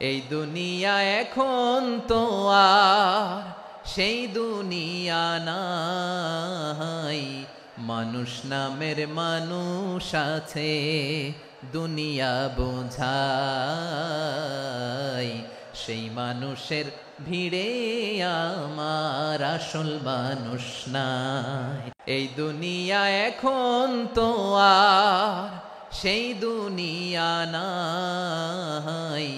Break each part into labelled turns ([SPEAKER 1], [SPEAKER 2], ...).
[SPEAKER 1] এই দুনিয়া এখন তো আর সেই দুনিয়া নাই, মানুষ নামের মানুষ আছে দুনিয়া বোঝাই, সেই মানুষের ভিড়ে আমার আসল মানুষ নাই। এই দুনিয়া এখন তো আর সেই দুনিয়া নাই,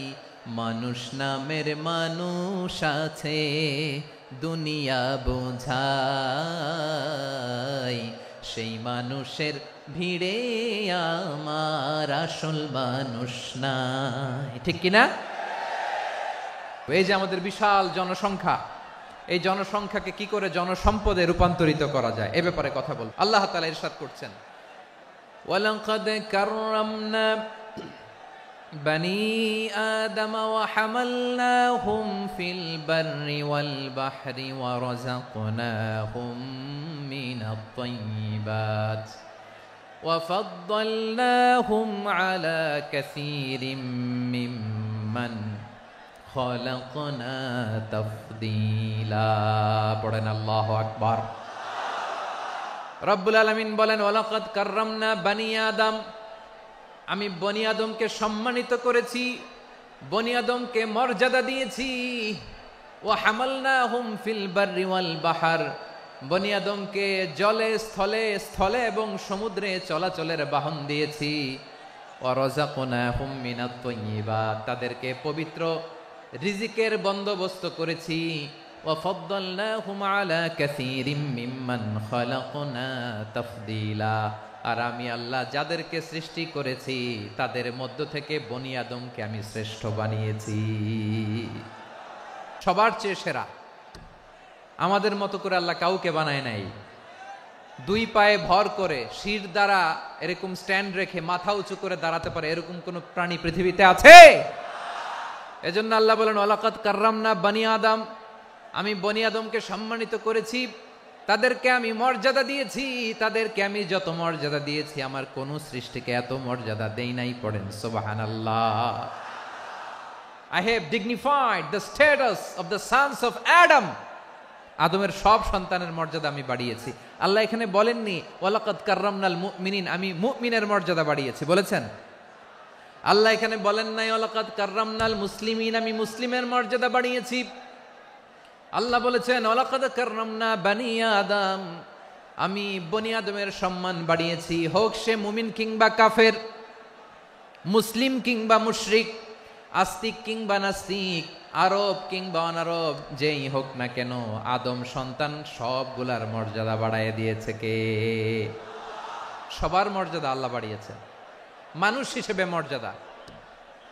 [SPEAKER 1] মানুষ নামের মানুষ আছে দুনিয়া বোঝাই, সেই মানুষের ভিড়ে আমার আসল মানুষ নাই। ঠিক কিনা? এই যে আমাদের বিশাল জনসংখ্যা, এই জনসংখ্যাকে কি করে জনসম্পদে রূপান্তরিত করা যায় এ ব্যাপারে কথা বল। আল্লাহ তাআলা ইরশাদ করছেন, ওয়ালাকাদ কাররামনা বনি আদম ওয়া হামালনাহুম ফিল বাররি ওয়াল বাহরি ওয়া রাযাকনাহুম মিনাত তাইয়্যিবাত ওয়া ফাদ্দালনাহুম আলা কাসীরিম মিম্মান খালাকনা তাফদীলা। পড়েন আল্লাহু আকবার। রব্বুল আলামিন বলেন, ওয়ালাকাদ কাররামনা বনি আদম, আমি বনি আদমকে সম্মানিত করেছি, বনি আদমকে মর্যাদা দিয়েছি। ওয়া হামালনাহুম ফিল বাররি ওয়াল বাহর, বনি আদমকে জলে স্থলে স্থলে এবং সমুদ্রে চলাচলের বাহন দিয়েছি। ওয়া রাযাকনাহুম মিনাত তাইয়্যিবাত, তাদেরকে পবিত্র রিজিকের বন্দোবস্ত করেছি। ওয়া ফাদ্দালনাহুম আলা কাসীরিম মিম্মান খালাকনা তাফদীলা, আর আমি আল্লাহ যাদেরকে সৃষ্টি করেছি তাদের মধ্য থেকে বনি আদমকে আমি শ্রেষ্ঠ বানিয়েছি, সবার চেয়ে সেরা। আমাদের মতো করে আল্লাহ কাউকে বানায় নাই। দুই পায়ে ভর করে শির দ্বারা এরকম স্ট্যান্ড রেখে মাথা উঁচু করে দাঁড়াতে পারে এরকম কোন প্রাণী পৃথিবীতে আছে? এজন্য আল্লাহ বলেন, ওয়ালাকাদ কাররামনা বনি আদম, আমি বনি আদমকে সম্মানিত করেছি, তাদেরকে আমি মর্যাদা দিয়েছি। তাদেরকে আমি যত মর্যাদা দিয়েছি আমার কোন সৃষ্টিকে এত মর্যাদা দেই নাই। পড়েন সুবহানাল্লাহ। I have dignified the status of the sons of Adam, আদমের সব সন্তানের মর্যাদা আমি বাড়িয়েছি। আল্লাহ এখানে বলেননি ওয়ালাকাদ কাররামনাল মুমিনিন, আমি মুমিনের মর্যাদা বাড়িয়েছি, বলেছেন? আল্লাহ এখানে বলেন নাই ওয়ালাকাদ কাররামনাল মুসলিমিন, আমি মুসলিমের মর্যাদা বাড়িয়েছি। আল্লাহ বলেছেন ওয়ালাকাদ কাররামনা বনি আদম, আমি বনি আদমের সম্মান বাড়িয়েছি, হোক সে মুমিন কিংবা কাফের, মুসলিম কিংবা মুশরিক, আস্তিক কিংবা নাস্তিক, আরব কিংবা অনারব, যেই হোক না কেন আদম সন্তান সবগুলার মর্যাদা বাড়ায় দিয়েছে কে? সবার মর্যাদা আল্লাহ বাড়িয়েছে। মানুষ হিসেবে মর্যাদা।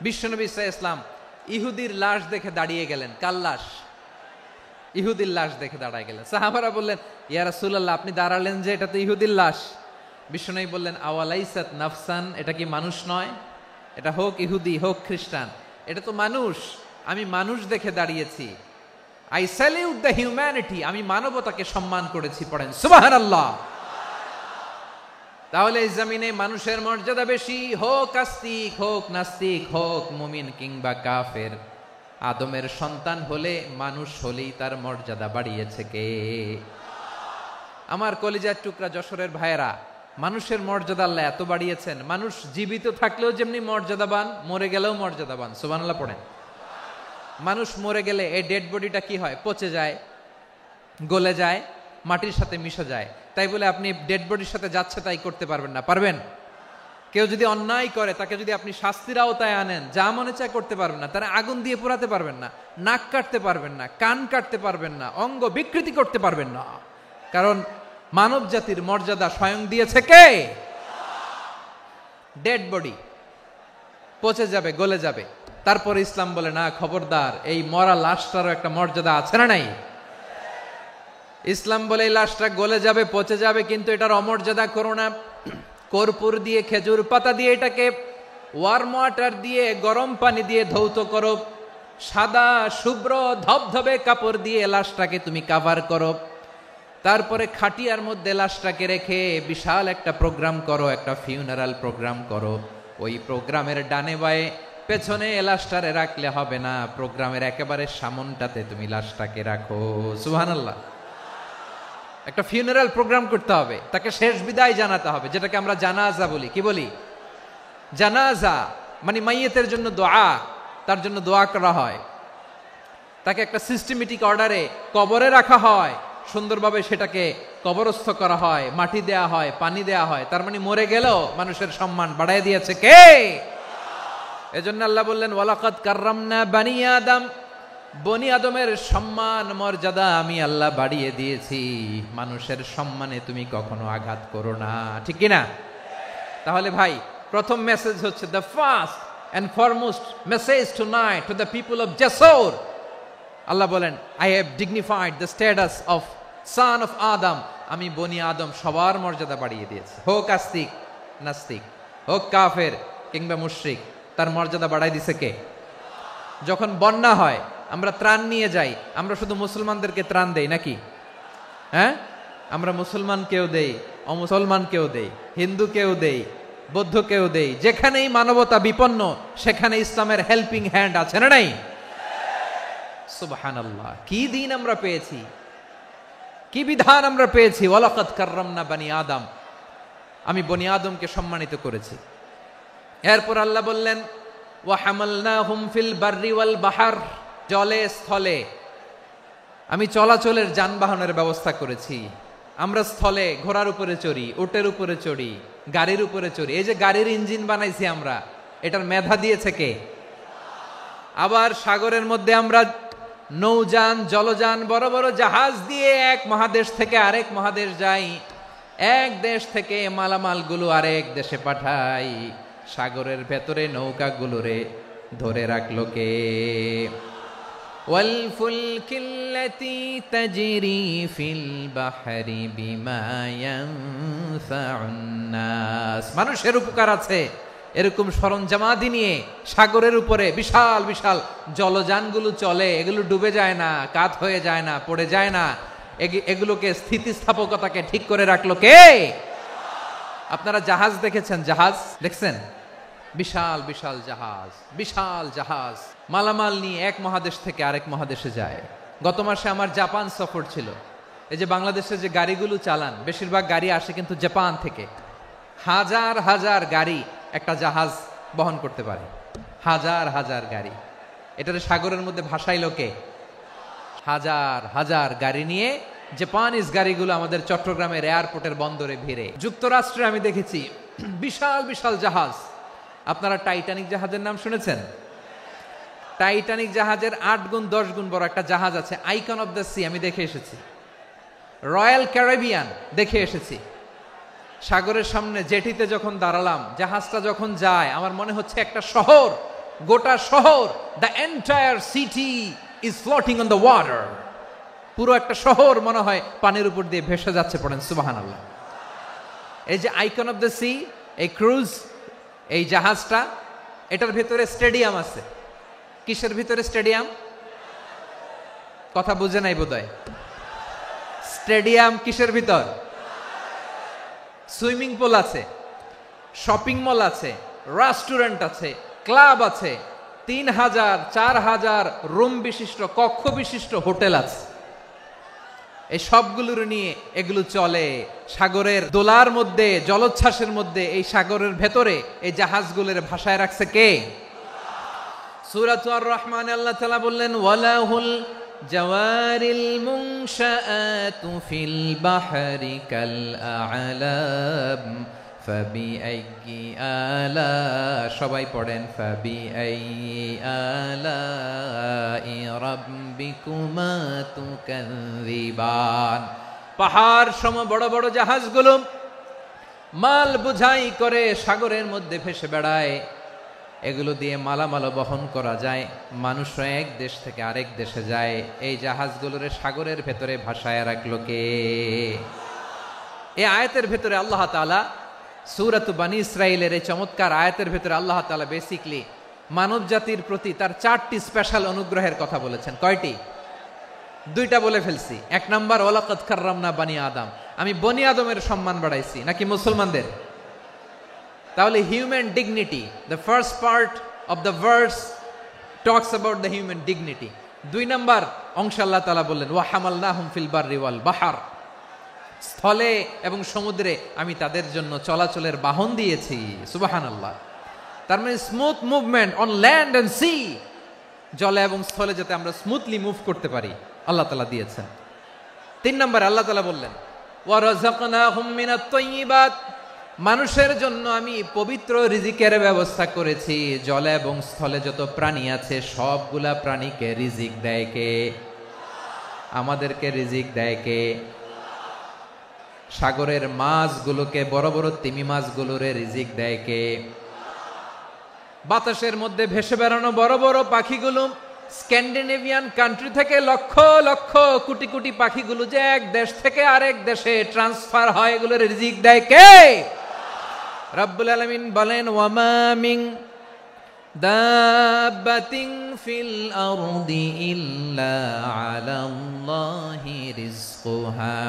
[SPEAKER 1] বিশ্বনবী সাল্লাল্লাহু আলাইহি ওয়াসাল্লাম ইহুদির লাশ দেখে দাঁড়িয়ে গেলেন। কার লাশ? ইহুদির লাশ দেখে দাঁড়ায় গেলেন। সাহাবারা বললেন, ইয়া রাসূলুল্লাহ, আপনি দাঁড়ালেন যে, এটা তো ইহুদির লাশ। বিশ্বনবী বললেন, আওয়ালাইসাত নাফসান, এটা কি মানুষ নয়? এটা হোক ইহুদি হোক খ্রিস্টান, এটা তো মানুষ। আমি মানুষ দেখে দাঁড়িয়েছি। আই স্যালিউট দ্য হিউম্যানিটি, আমি মানবতাকে সম্মান করেছি। পড়েন সুবহানাল্লাহ। তাহলে এই জমিনে মানুষের মর্যাদা বেশি, হোক আস্তিক হোক নাস্তিক হোক মুমিন কিংবা কাফের। আদমের সন্তান হলে মানুষ হলেই তার মর্যাদা বাড়িয়েছে কে? আমার কলিজার টুকরা যশোরের ভাইয়েরা, মানুষের মর্যাদা আল্লাহ এত বাড়িয়েছেন, মানুষ জীবিত থাকলেও যেমনি মর্যাদাবান, মরে গেলেও মর্যাদাবান। সুবহানাল্লাহ পড়েন। মানুষ মরে গেলে এই ডেড বডিটা কি হয়? পচে যায়, গলে যায়, মাটির সাথে মিশে যায়। তাই বলে আপনি ডেড বডির সাথে যাচ্ছে তাই করতে পারবেন না। পারবেন? কেউ যদি অন্যায় করে তাকে যদি আপনি শাস্তির আওতায় আনেন, যা মনে চায় করতে পারবেন না। তারা আগুন দিয়ে পোড়াতে পারবেন না, নাক কাটতে পারবেন না, কান কাটতে পারবেন না, অঙ্গ বিকৃতি করতে পারবেন না। কারণ মানব জাতির মর্যাদা স্বয়ং দিয়েছে কে? ডেড বডি পচে যাবে, গলে যাবে। তারপরে ইসলাম বলে, না খবরদার, এই মরা লাশটারও একটা মর্যাদা আছে না নাই? ইসলাম বলে এই লাশটা গলে যাবে, পচে যাবে, কিন্তু এটার অমর্যাদা করো না। কর্পূর দিয়ে, খেজুর পাতা দিয়ে এটাকে ওয়ার্ম ওয়াটার দিয়ে, গরম পানি দিয়ে ধৌত করো। সাদা শুভ্র ধবধবে কাপড় দিয়ে লাশটাকে তুমি কাভার করো। তারপরে খাটিয়ার মধ্যে লাশটাকে রেখে বিশাল একটা প্রোগ্রাম করো, একটা ফিউনারাল প্রোগ্রাম করো। ওই প্রোগ্রামের ডানে বায়ে পেছনে লাশটারে রাখলে হবে না, প্রোগ্রামের একেবারে সামনটাতে তুমি লাশটাকে রাখো। সুবহানাল্লাহ। একটা ফিউনারাল প্রোগ্রাম করতে হবে, তাকে শেষ বিদায় জানাতে হবে, যেটাকে আমরা জানাজা বলি। কি বলি? জানাজা মানে মাইয়েতের জন্য দোয়া, তার জন্য দোয়া করা হয়, তাকে একটা সিস্টেমেটিক অর্ডারে কবরে রাখা হয়, সুন্দরভাবে সেটাকে কবরস্থ করা হয়, মাটি দেয়া হয়, পানি দেয়া হয়। তার মানে মরে গেলেও মানুষের সম্মান বাড়ায় দিয়েছে কে? এজন্য আল্লাহ বললেন ওয়ালাকাদ কাররামনা বানি আদম, বনি আদমের সম্মান মর্যাদা আমি আল্লাহ বাড়িয়ে দিয়েছি। মানুষের সম্মানে তুমি কখনো আঘাত করো না, ঠিক কিনা? তাহলে ভাই, প্রথম মেসেজ হচ্ছে the first and foremost message tonight to the people of জাসর। আল্লাহ বলেন I have dignified the status of son of Adam. আমি বনি আদম সবার মর্যাদা বাড়িয়ে দিয়েছি, হোক আস্তিক নাস্তিক, হোক কাফের কিংবা মুশরিক, তার মর্যাদা বাড়াই দিছে কে? যখন বন্যা হয় আমরা ত্রাণ নিয়ে যাই, আমরা শুধু মুসলমানদেরকে ত্রাণ দেই নাকি? হ্যাঁ, আমরা মুসলমানকেও দেই, অমুসলমানকেও দেই, হিন্দুকেও দেই, বৌদ্ধকেও দেই। যেখানেই মানবতা বিপন্ন সেখানে ইসলামের হেল্পিং হ্যান্ড আছে না নাই? সুবহানাল্লাহ। কি দিন আমরা পেয়েছি, কি বিধান আমরা পেয়েছি। ওয়ালাকাদ কাররামনা বানি আদম, আমি বনি আদমকে সম্মানিত করেছি। এরপর আল্লাহ বললেন ওয়া হামালনাহুম ফিল বাররি ওয়াল বাহর, জলে স্থলে আমি চলাচলের যানবাহনের ব্যবস্থা করেছি। আমরা স্থলে ঘোড়ার উপরে চড়ি, উটের উপরে চড়ি, গাড়ির উপরে চড়ি। এই যে গাড়ির ইঞ্জিন বানাইছি আমরা, এটার মেধা দিয়েছে কে? আবার সাগরের মধ্যে আমরা নৌযান, জলযান, বড় বড় জাহাজ দিয়ে এক মহাদেশ থেকে আরেক মহাদেশ যাই, এক দেশ থেকে মালামালগুলো আরেক দেশে পাঠাই। সাগরের ভেতরে নৌকাগুলোরে ধরে রাখলো কে? ওয়াল ফুলকিল্লাতী তাজরি ফিল বাহরি বিমা ইয়ানফাউন নাস। মানুষের উপকার আছে এরকম সরঞ্জামাদি নিয়ে সাগরের উপরে বিশাল বিশাল জলযানগুলো চলে। এগুলো ডুবে যায় না, কাত হয়ে যায় না, পড়ে যায় না। এগুলোকে স্থিতিস্থাপকতাকে ঠিক করে রাখলো কে? আপনারা জাহাজ দেখেছেন? জাহাজ দেখছেন? বিশাল বিশাল জাহাজ, বিশাল জাহাজ মালামাল নিয়ে এক মহাদেশ থেকে আরেক মহাদেশে যায়। গত মাসে আমার জাপান সফর ছিল। এই যে বাংলাদেশে যে গাড়িগুলো চালান, বেশিরভাগ গাড়ি আসে কিন্তু জাপান থেকে। হাজার হাজার গাড়ি একটা জাহাজ বহন করতে পারে, হাজার হাজার গাড়ি। এটার সাগরের মধ্যে ভাসাইলো কে? হাজার হাজার গাড়ি নিয়ে জাপানিজ গাড়িগুলো আমাদের চট্টগ্রামের এয়ারপোর্টের বন্দরে ভিড়ে। যুক্তরাষ্ট্রে আমি দেখেছি বিশাল বিশাল জাহাজ। আপনারা টাইটানিক জাহাজের নাম শুনেছেন? টাইটানিক জাহাজের 8 গুণ 10 গুণ বড় একটা জাহাজ আছে, আইকন অফ দ্য সি, আমি দেখে এসেছি। রয়্যাল ক্যারিবিয়ান দেখে এসেছি। সাগরের সামনে জেটিতে যখন দাঁড়ালাম, জাহাজটা যখন যায়, আমার মনে হচ্ছে একটা শহর, গোটা শহর, the entire city is floating on the water. পুরো একটা শহর মনে হয় পানির উপর দিয়ে ভেসে যাচ্ছে। পড়েন সুবহানাল্লাহ। এই যে আইকন অফ দ্য সি, এই ক্রুজ, এই জাহাজটা, এটার ভিতরে স্টেডিয়াম আছে। কিসের ভিতরে স্টেডিয়াম? কথা বুঝে নাই বোধহয়। স্টেডিয়াম কিসের ভিতর? সুইমিং পুল আছে, শপিং মল আছে, রেস্টুরেন্ট আছে, ক্লাব আছে, 3000 4000 রুম বিশিষ্ট, কক্ষ বিশিষ্ট হোটেল আছে। এই সবগুলোর নিয়ে এগুলো চলে সাগরের দোলার মধ্যে, জলোচ্ছ্বাসের মধ্যে। এই সাগরের ভেতরে এই জাহাজগুলোর ভাষায় রাখছে কে? সূরাতুর আর রহমানে আল্লাহ তাআলা বললেন ওয়ালাহুল জাওয়ারিল মুনশাআতু ফিল বাহরি কাল আ'লাম ফাবিআইয়ি আলা, সবাই পড়েন ফাবিআইয়ি আলাই রাব্বিকুমা তুকাযিবান। পাহাড় সম বড় বড় জাহাজগুলো মাল বোঝাই করে সাগরের মধ্যে ভেসে বেড়ায়। এগুলো দিয়ে মালামাল বহন করা যায়, মানুষরা এক দেশ থেকে আরেক দেশে যায়। এই জাহাজগুলোর সাগরের ভেতরে ভাসায় রাখলো কে? এই আয়াতের ভেতরে আল্লাহ তাআলা সূরাত বানী ইসরাঈলের এই চমৎকার আয়াতের ভেতরে আল্লাহ তাআলা বেসিক্যালি মানব জাতির প্রতি তার 4টি স্পেশাল অনুগ্রহের কথা বলেছেন। কয়টি? 2টা বলে ফেলছি। 1 নাম্বার ওয়ালাকাদ কাররামনা বানি আদম, আমি বনি আদমের সম্মান বাড়াইছি, নাকি মুসলমানদের? তাহলে human dignity, the first part of the verse talks about the human dignity. 2 নম্বর অংশ আল্লাহ তাআলা বললেন ওয়া হামালনাহুম ফিল বাররি ওয়াল বাহর, স্থলে এবং সমুদ্রে আমি তাদের জন্য চলাচলের বাহন দিয়েছি। সুবহানাল্লাহ। তার মানে smooth movement on land and sea, জলে এবং স্থলে যাতে আমরা স্মুথলি মুভ করতে পারি আল্লাহ তাআলা দিয়েছেন। 3 নম্বর আল্লাহ তাআলা বললেন ওয়া রাযাকনাহুম মিনাত তাইয়্যিবাত, মানুষের জন্য আমি পবিত্র রিজিকের ব্যবস্থা করেছি। জলে এবং স্থলে যত প্রাণী আছে সবগুলা প্রাণীকে রিজিক দেয় কে? আমাদেরকে রিজিক দেয় কে? সাগরের মাছগুলোকে, বড় বড় তিমি মাছগুলোরে রিজিক দেয় কে? বাতাসের মধ্যে ভেসে বেড়ানো বড় বড় পাখিগুলো, স্ক্যান্ডিনেভিয়ান কান্ট্রি থেকে লক্ষ লক্ষ কোটি কোটি পাখিগুলো যে এক দেশ থেকে আরেক দেশে ট্রান্সফার হয়, এগুলোর রিজিক দেয় কে? রব্বুল আলামিন বলেন ওয়ামা মিন দাব্বাতিন ফিল আরদি ইল্লা আলাল্লাহি রিজকুহা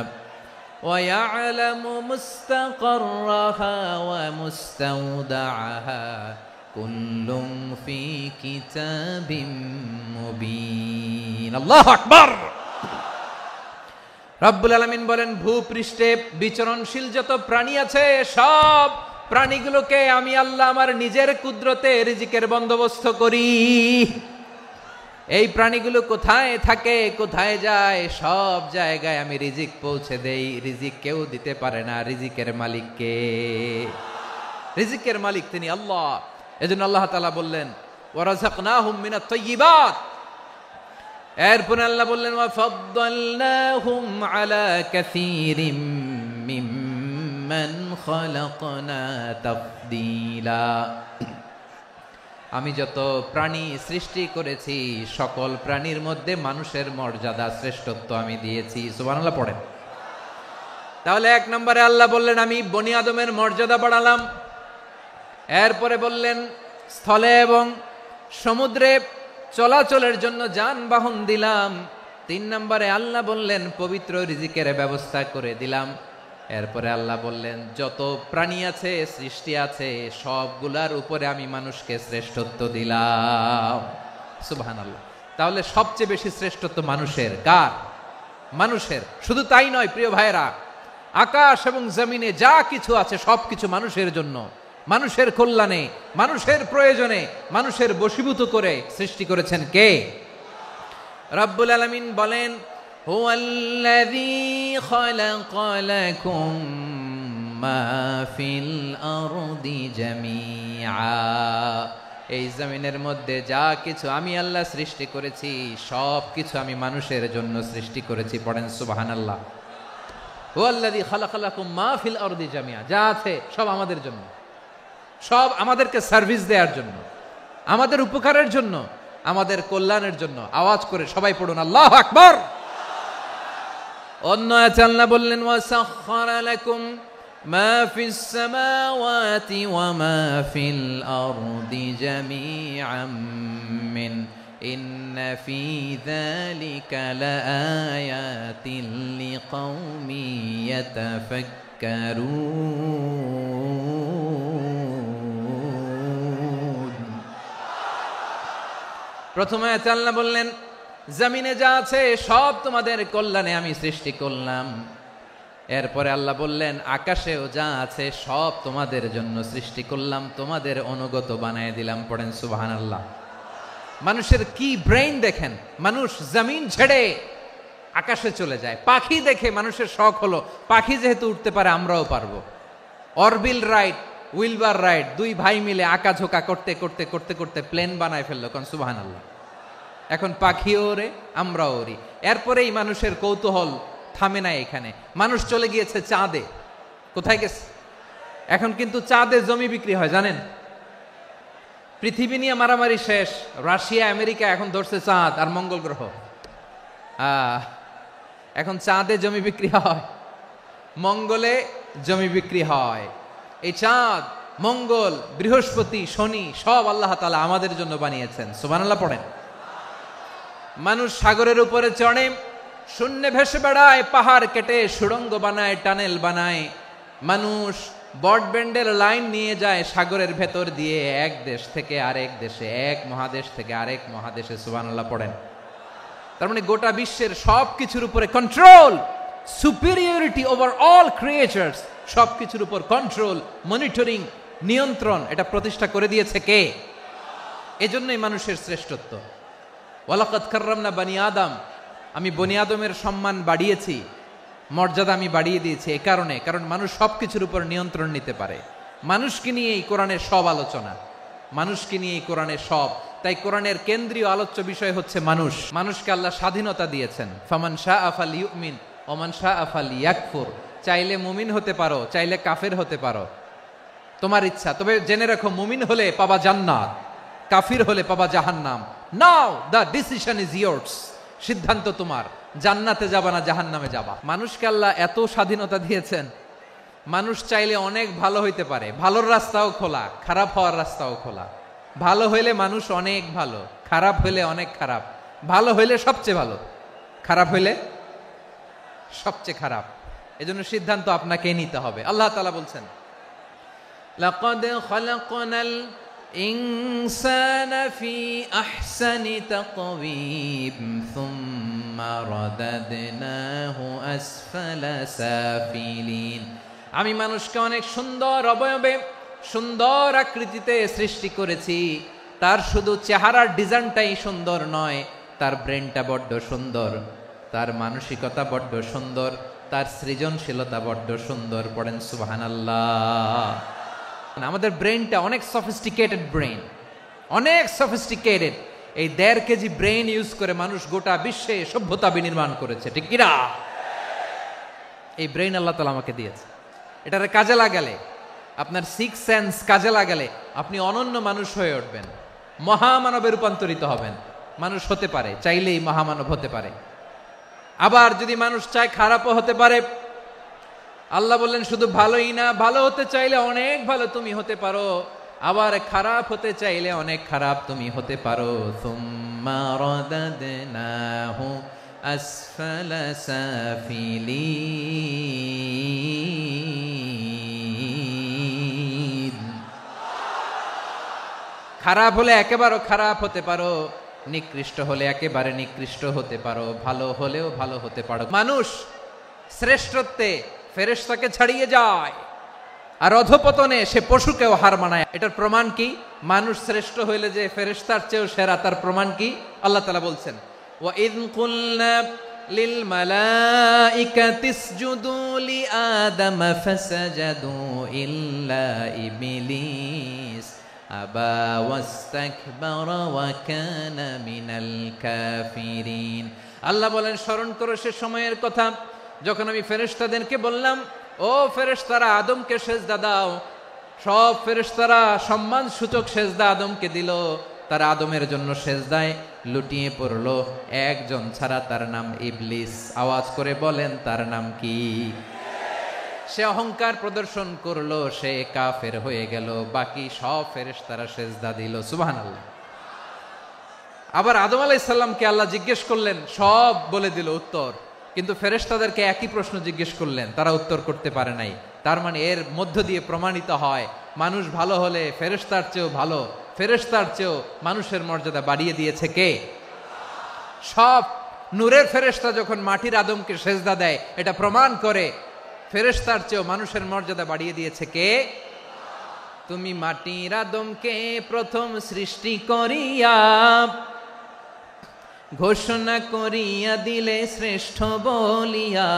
[SPEAKER 1] ওয়া ইয়ালামু মুস্তাকাররাহা ওয়া মুস্তাওদাআহা কুল্লুম ফি কিতাবিম মুবিন। আল্লাহু আকবার। রব্বুল আলামিন বলেন ভূপৃষ্ঠে বিচরণশীল যত প্রাণী আছে সব প্রাণীগুলোকে আমি আল্লাহ আমার নিজের কুদরতে রিজিকের বন্দোবস্ত করি। এই প্রাণীগুলো কোথায় থাকে, কোথায় যায়, সব জায়গায় আমি রিজিক পৌঁছে দেই। রিজিক কেউ দিতে পারে না, রিজিকের মালিক কে? রিজিকের মালিক তিনি আল্লাহ। এজন্য আল্লাহ তাআলা বললেন ওয়া রাযাকনাহুম মিনাত তাইয়্যিবাত। এরপর আল্লাহ বললেন ওয়া ফাদ্দালনাহুম আলা কাসীরিম মিম্মান খালাকনা তাফদীলা। আমি যত প্রাণী সৃষ্টি করেছি সকল প্রাণীর মধ্যে মানুষের মর্যাদা শ্রেষ্ঠত্ব আমি দিয়েছি। সুবহানাল্লাহ পড়েন। তাহলে 1 নম্বরে আল্লাহ বললেন আমি বনি আদমের মর্যাদা বাড়ালাম। এরপরে বললেন স্থলে এবং সমুদ্রে চলাচলের জন্য যানবাহন দিলাম। 3 নম্বরে আল্লাহ বললেন পবিত্র রিজিকের ব্যবস্থা করে দিলাম। এরপরে আল্লাহ বললেন যত প্রাণী আছে, সৃষ্টি আছে, সবগুলার উপরে আমি মানুষকে শ্রেষ্ঠত্ব দিলাম। সুবহানাল্লাহ। তাহলে সবচেয়ে বেশি শ্রেষ্ঠত্ব মানুষের। কার? মানুষের। শুধু তাই নয় প্রিয় ভাইরা, আকাশ এবং জমিনে যা কিছু আছে সবকিছু মানুষের জন্য, মানুষের কল্যাণে, মানুষের প্রয়োজনে, মানুষের বশীভূত করে সৃষ্টি করেছেন কে? রব্বুল আলামিন বলেন হুয়াল্লাযী খালাকা লাকুম মা ফিল আরদি জামিআ। এই জমিনের মধ্যে যা কিছু আমি আল্লাহ সৃষ্টি করেছি সব কিছু আমি মানুষের জন্য সৃষ্টি করেছি। পড়েন সুবহানাল্লাহ। হুয়াল্লাযী খালাকা লাকুম মা ফিল আরদি জামিআ, যা আছে সব আমাদের জন্য, সব আমাদেরকে সার্ভিস দেওয়ার জন্য, আমাদের উপকারের জন্য, আমাদের কল্যাণের জন্য। আওয়াজ করে সবাই পড়ুন আল্লাহু আকবার। অন্য আয়াতে আল্লাহ বললেন ওয়াসাখখারা লাকুম মা ফিস সামাওয়াতি ওয়া মা ফিল আরদি জামিআম মিন ইন্না ফি যালিকা লাআয়াতিন লিকাউমিন ইয়াতাফাক্কারুন। প্রথমে আল্লাহ বললেন জমিনে যা আছে সব তোমাদের কল্যাণে আমি সৃষ্টি করলাম। এরপরে আল্লাহ বললেন আকাশেও যা আছে সব তোমাদের জন্য সৃষ্টি করলাম, তোমাদের অনুগত বানায় দিলাম। পড়েন সুবহানাল্লাহ। মানুষের কি ব্রেইন দেখেন, মানুষ জমিন ছেড়ে আকাশে চলে যায়। পাখি দেখে মানুষের শখ হলো পাখি যেহেতু উঠতে পারে আমরাও পারবো। অরবিল রাইট, উইলবার রাইট, 2 ভাই মিলে আঁকাঝোঁকা করতে করতে করতে করতে প্লেন বানায় ফেললো। কোন সুবহানাল্লাহ। এখন পাখিও ওরে, আমরাও ওরি। এরপরেই মানুষের কৌতূহল থামে না এখানে। মানুষ চলে গিয়েছে চাঁদে। কোথায় গেছে? এখন কিন্তু চাঁদে জমি বিক্রি হয় জানেন। পৃথিবী নিয়ে মারামারি শেষ। রাশিয়া আমেরিকা এখন ধরছে চাঁদ আর মঙ্গল গ্রহ। এখন চাঁদে জমি বিক্রি হয়, মঙ্গলে জমি বিক্রি হয়। এই চাঁদ, মঙ্গল, বৃহস্পতি, শনি সব আল্লাহ তাআলা আমাদের জন্য বানিয়েছেন। সুবহানাল্লাহ পড়েন। মানুষ সাগরের উপরে চড়ে, শূন্যে ভেসে বেড়ায়, পাহাড় কেটে সুড়ঙ্গ বানায়, টানেল বানায়। মানুষ ব্রডব্যান্ডের লাইন নিয়ে যায় সাগরের ভেতর দিয়ে, এক দেশ থেকে আরেক দেশে, এক মহাদেশ থেকে আরেক মহাদেশে। সুবহানাল্লাহ পড়েন। তার মানে গোটা বিশ্বের সব কিছুর উপরে control, superiority over all creatures, সব কিছুর উপর কন্ট্রোল, মনিটরিং, নিয়ন্ত্রণ, এটা প্রতিষ্ঠা করে দিয়েছে কে? এজন্যই মানুষের শ্রেষ্ঠত্ব। ওয়ালাকাদ কাররামনা বানি আদম, আমি বনি আদমের সম্মান বাড়িয়েছি, মর্যাদা আমি বাড়িয়ে দিয়েছি এই কারণে, কারণ মানুষ সবকিছুর উপর নিয়ন্ত্রণ নিতে পারে। মানুষকে নিয়ে এই কোরআনের সব আলোচনা, মানুষকে নিয়ে এই কোরআনের সব। তাই কোরআনের কেন্দ্রীয় আলোচ্য বিষয় হচ্ছে মানুষ। মানুষকে আল্লাহ স্বাধীনতা দিয়েছেন। ফামান শাআ ফালইউমিন ওয়া মান শাআ ফালইয়াকফুর। চাইলে মুমিন হতে পারো, চাইলে কাফের হতে পারো, তোমার ইচ্ছা। তবে জেনে রাখো, মুমিন হলে পাবা জান্নাত, কাফির হলে পাবা জাহান্নাম। নাও দ্য ডিসিশন ইজ ইয়ার্স। সিদ্ধান্ত তোমার, জান্নাতে যাবা না জাহান্নামে যাবা। মানুষকে আল্লাহ এত স্বাধীনতা দিয়েছেন, মানুষ চাইলে অনেক ভালো হইতে পারে। ভালোর রাস্তাও খোলা, খারাপ হওয়ার রাস্তাও খোলা। ভালো হইলে মানুষ অনেক ভালো, খারাপ হইলে অনেক খারাপ। ভালো হইলে সবচেয়ে ভালো, খারাপ হইলে সবচেয়ে খারাপ। এজন্য সিদ্ধান্ত আপনাকে নিতে হবে। আল্লাহ তাআলা বলছেন, লাকাদ খালাকনাল ইনসানা ফি আহসানি তাকওয়িম সুম্মা রাদাদনাহু আসফালা সাফিলিন। আমি মানুষকে অনেক সুন্দর অবয়বে, সুন্দর আকৃতিতে সৃষ্টি করেছি। তার শুধু চেহারার ডিজাইনটাই সুন্দর নয়, তার ব্রেনটা বড্ড সুন্দর, তার মানসিকতা বড্ড সুন্দর, তার সৃজনশীলতা বড্ড সুন্দর। পড়েন সুবহানাল্লাহ। আমাদের ব্রেনটা অনেক সফিস্টিকেটেড ব্রেন, অনেক সফিস্টিকেটেড। এই 1.5 কেজি ব্রেন ইউজ করে মানুষ গোটা বিশ্বে সভ্যতা বিনির্মাণ করেছে, ঠিক কিনা? এই ব্রেন আল্লাহ তাআলা আমাকে দিয়েছে। এটারে কাজে লাগালে, আপনার 6 সেন্স কাজে লাগালে আপনি অনন্য মানুষ হয়ে উঠবেন, মহামানবে রূপান্তরিত হবেন। মানুষ হতে পারে, চাইলেই মহামানব হতে পারে। আবার যদি মানুষ চায় খারাপও হতে পারে। আল্লাহ বললেন শুধু ভালোই না, ভালো হতে চাইলে অনেক ভালো তুমি হতে পারো, আবার খারাপ হতে চাইলে অনেক খারাপ তুমি হতে পারো। সুম্মা রাদাদনাহু আসফালা সাফিলিন। খারাপ হলে একেবারে খারাপ হতে পারো, নিকৃষ্ট হলে একেবারে নিকৃষ্ট হতে পারো, ভালো হলেও ভালো হতে পারো। মানুষ শ্রেষ্ঠত্বে ফেরেশতাকে ছাড়িয়ে যায়, আর অধপতনে সে পশুকেও হার মানায়। এটার প্রমাণ কি? মানুষ শ্রেষ্ঠ হইলে যে ফেরেশতার চেয়েও সেরা, তার প্রমাণ কি? আল্লাহ তাআলা বলছেন, ওয়া ইয কুলনা লিল মালাইকাতি ইসজুদু লি আদম ফাসাজাদু ইল্লা ইবলিস আবা ওয়াস্তাকবারা ওয়া কানা মিনাল কাফিরিন। আল্লাহ বলেন, স্মরণ করো সে সময়ের কথা যখন আমি ফেরেশতাদেরকে বললাম, ও ফেরেশতারা আদমকে সেজদা দাও। সব ফেরেশতারা সম্মান সূচক সেজদা আদমকে দিল। তারা আদমের জন্য সেজদায় লুটিয়ে পড়লো, একজন ছাড়া, তার নাম ইবলিস। আওয়াজ করে বলেন, তার নাম কি? সে অহংকার প্রদর্শন করলো, সে কাফের হয়ে গেল। বাকি সব ফেরেশতারা সেজদা দিল। সুবহানাল্লাহ। আবার আদম আলাইহিস সালামকে আল্লাহ জিজ্ঞেস করলেন, সব বলে দিল উত্তর, কিন্তু ফেরেশতাদেরকে একই প্রশ্ন জিজ্ঞেস করলেন, তারা উত্তর করতে পারে নাই। তার মানে এর মধ্য দিয়ে প্রমাণিত হয়, মানুষ ভালো হলে ফেরেশতার চেয়েও ভালো, ফেরেশতার চেয়েও মানুষের মর্যাদা বাড়িয়ে দিয়েছে কে? সব নূরের ফেরেশতা যখন মাটির আদমকে সেজদা দেয়, এটা প্রমাণ করে ফেরেশতার চেয়েও মানুষের মর্যাদা বাড়িয়ে দিয়েছে কে? তুমি মাটির আদমকে প্রথম সৃষ্টি করিয়া ঘোষণা করিয়া দিলে শ্রেষ্ঠ বলিয়া,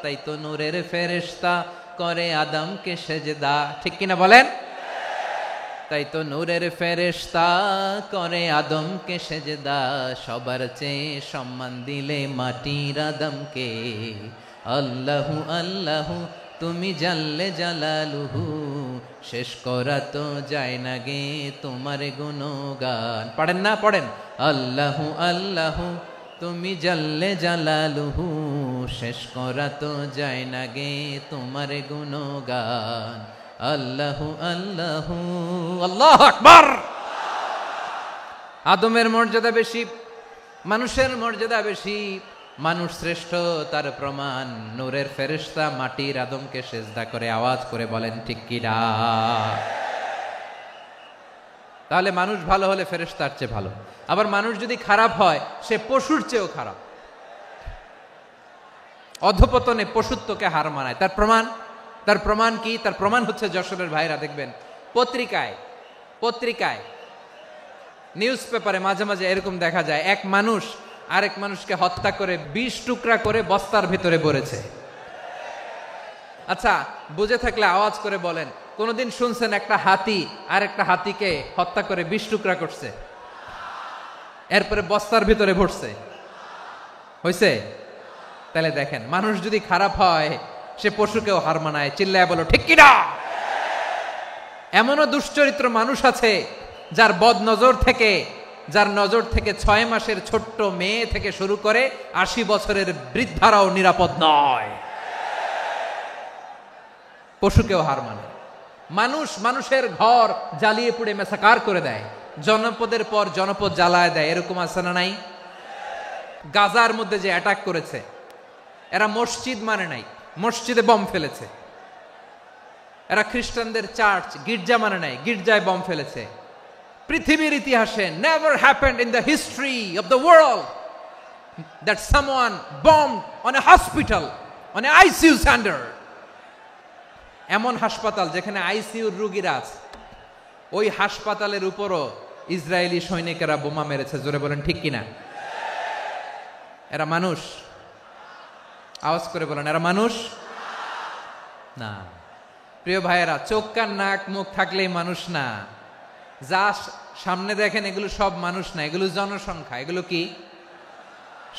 [SPEAKER 1] তাই তো নূরের ফেরেশতা করে আদমকে সেজদা। ঠিক কিনা বলেন? তাই তো নূরের ফেরেশতা করে আদমকে সেজদা। সবার চেয়ে সম্মান দিলে মাটির আদমকে। আল্লাহু আল্লাহু তুমি জাল্লে জালালুহু, শেষ করা তো যায় না গে তোমার গুণগান। পড়েন না? পড়েন। আল্লাহু আল্লাহু তুমি জাল্লে জালালুহু, শেষ করা তো যায় না গে তোমার গুণগান। আল্লাহু আল্লাহু। আল্লাহু আকবার। আদমের মর্যাদা বেশি, মানুষের মর্যাদা বেশি। মানুষ শ্রেষ্ঠ তার প্রমাণ, নূরের ফেরেশতা মাটির আদমকে সেজদা করে আওয়াজ করে বলেন ঠিক কি না? তাহলে মানুষ ভালো হলে ফেরেশতার চেয়ে ভালো। আবার মানুষ যদি খারাপ হয় সে পশুর চেয়েও খারাপ, অধপতনে পশুত্বকে হার মানায়। তার প্রমাণ কি? তার প্রমাণ হচ্ছে যশোরের ভাইরা দেখবেন পত্রিকায় নিউজ পেপারে মাঝে মাঝে এরকম দেখা যায়, এক মানুষ আরেক মানুষকে হত্যা করে 20 টুকরা করে বস্তার ভিতরে ভরেছে। আচ্ছা, বুঝে থাকলে আওয়াজ করে বলেন, কোনদিন শুনছেন একটা হাতি আর একটা হাতিকে হত্যা করে 20 টুকরা করছে, এরপরে বস্তার ভিতরে ভরছে? হইছে? তাহলে দেখেন, মানুষ যদি খারাপ হয় সে পশুকেও হার মানায়। চিল্লায় বলো ঠিক কিনা? এমনও দুশ্চরিত্র মানুষ আছে যার নজর থেকে 6 মাসের ছোট্ট মেয়ে থেকে শুরু করে 80 বছরের বৃদ্ধারাও নিরাপদ নয়। পশুকেও হার মানে। মানুষের ঘর জ্বালিয়ে পুড়ে মেসাকার করে দেয়, জনপদের পর জনপদ জ্বালায় দেয়। এরকম আছে না নাই? গাজার মধ্যে যে অ্যাটাক করেছে, এরা মসজিদ মানে নাই, মসজিদে বম ফেলেছে। এরা খ্রিস্টানদের চার্চ গির্জা মানে নাই, গির্জায় বম ফেলেছে। পৃথিবীর ইতিহাসে never happened in the history of the world that someone bombed on a hospital, on a ICU center. এমন হাসপাতাল যেখানে আইসিইউর রোগীরা আছে, ওই হাসপাতালের উপরও ইসরায়েলি সৈনিকেরা বোমা মেরেছে। জোরে বলেন ঠিক কিনা? এরা মানুষ? আওয়াজ করে বলেন, এরা মানুষ না। প্রিয় ভাইয়েরা, চোখ কান নাক মুখ থাকলেই মানুষ না। যা সামনে দেখেন এগুলো সব মানুষ না, এগুলো জনসংখ্যা। এগুলো কি?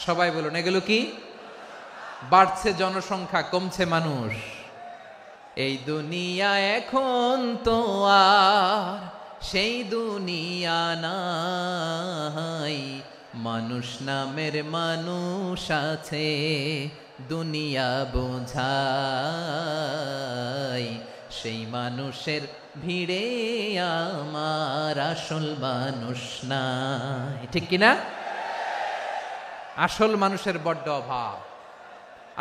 [SPEAKER 1] সবাই বলুন, এগুলো কি? বাড়ছে জনসংখ্যা, কমছে মানুষ। এই দুনিয়া এখন তো আর সেই দুনিয়া নাই, মানুষ নামের মানুষ আছে দুনিয়া বোঝাই, সেই মানুষের ভিড়ে আমার আসল মানুষ নাই। ঠিক কিনা? আসল মানুষের বড্ড অভাব,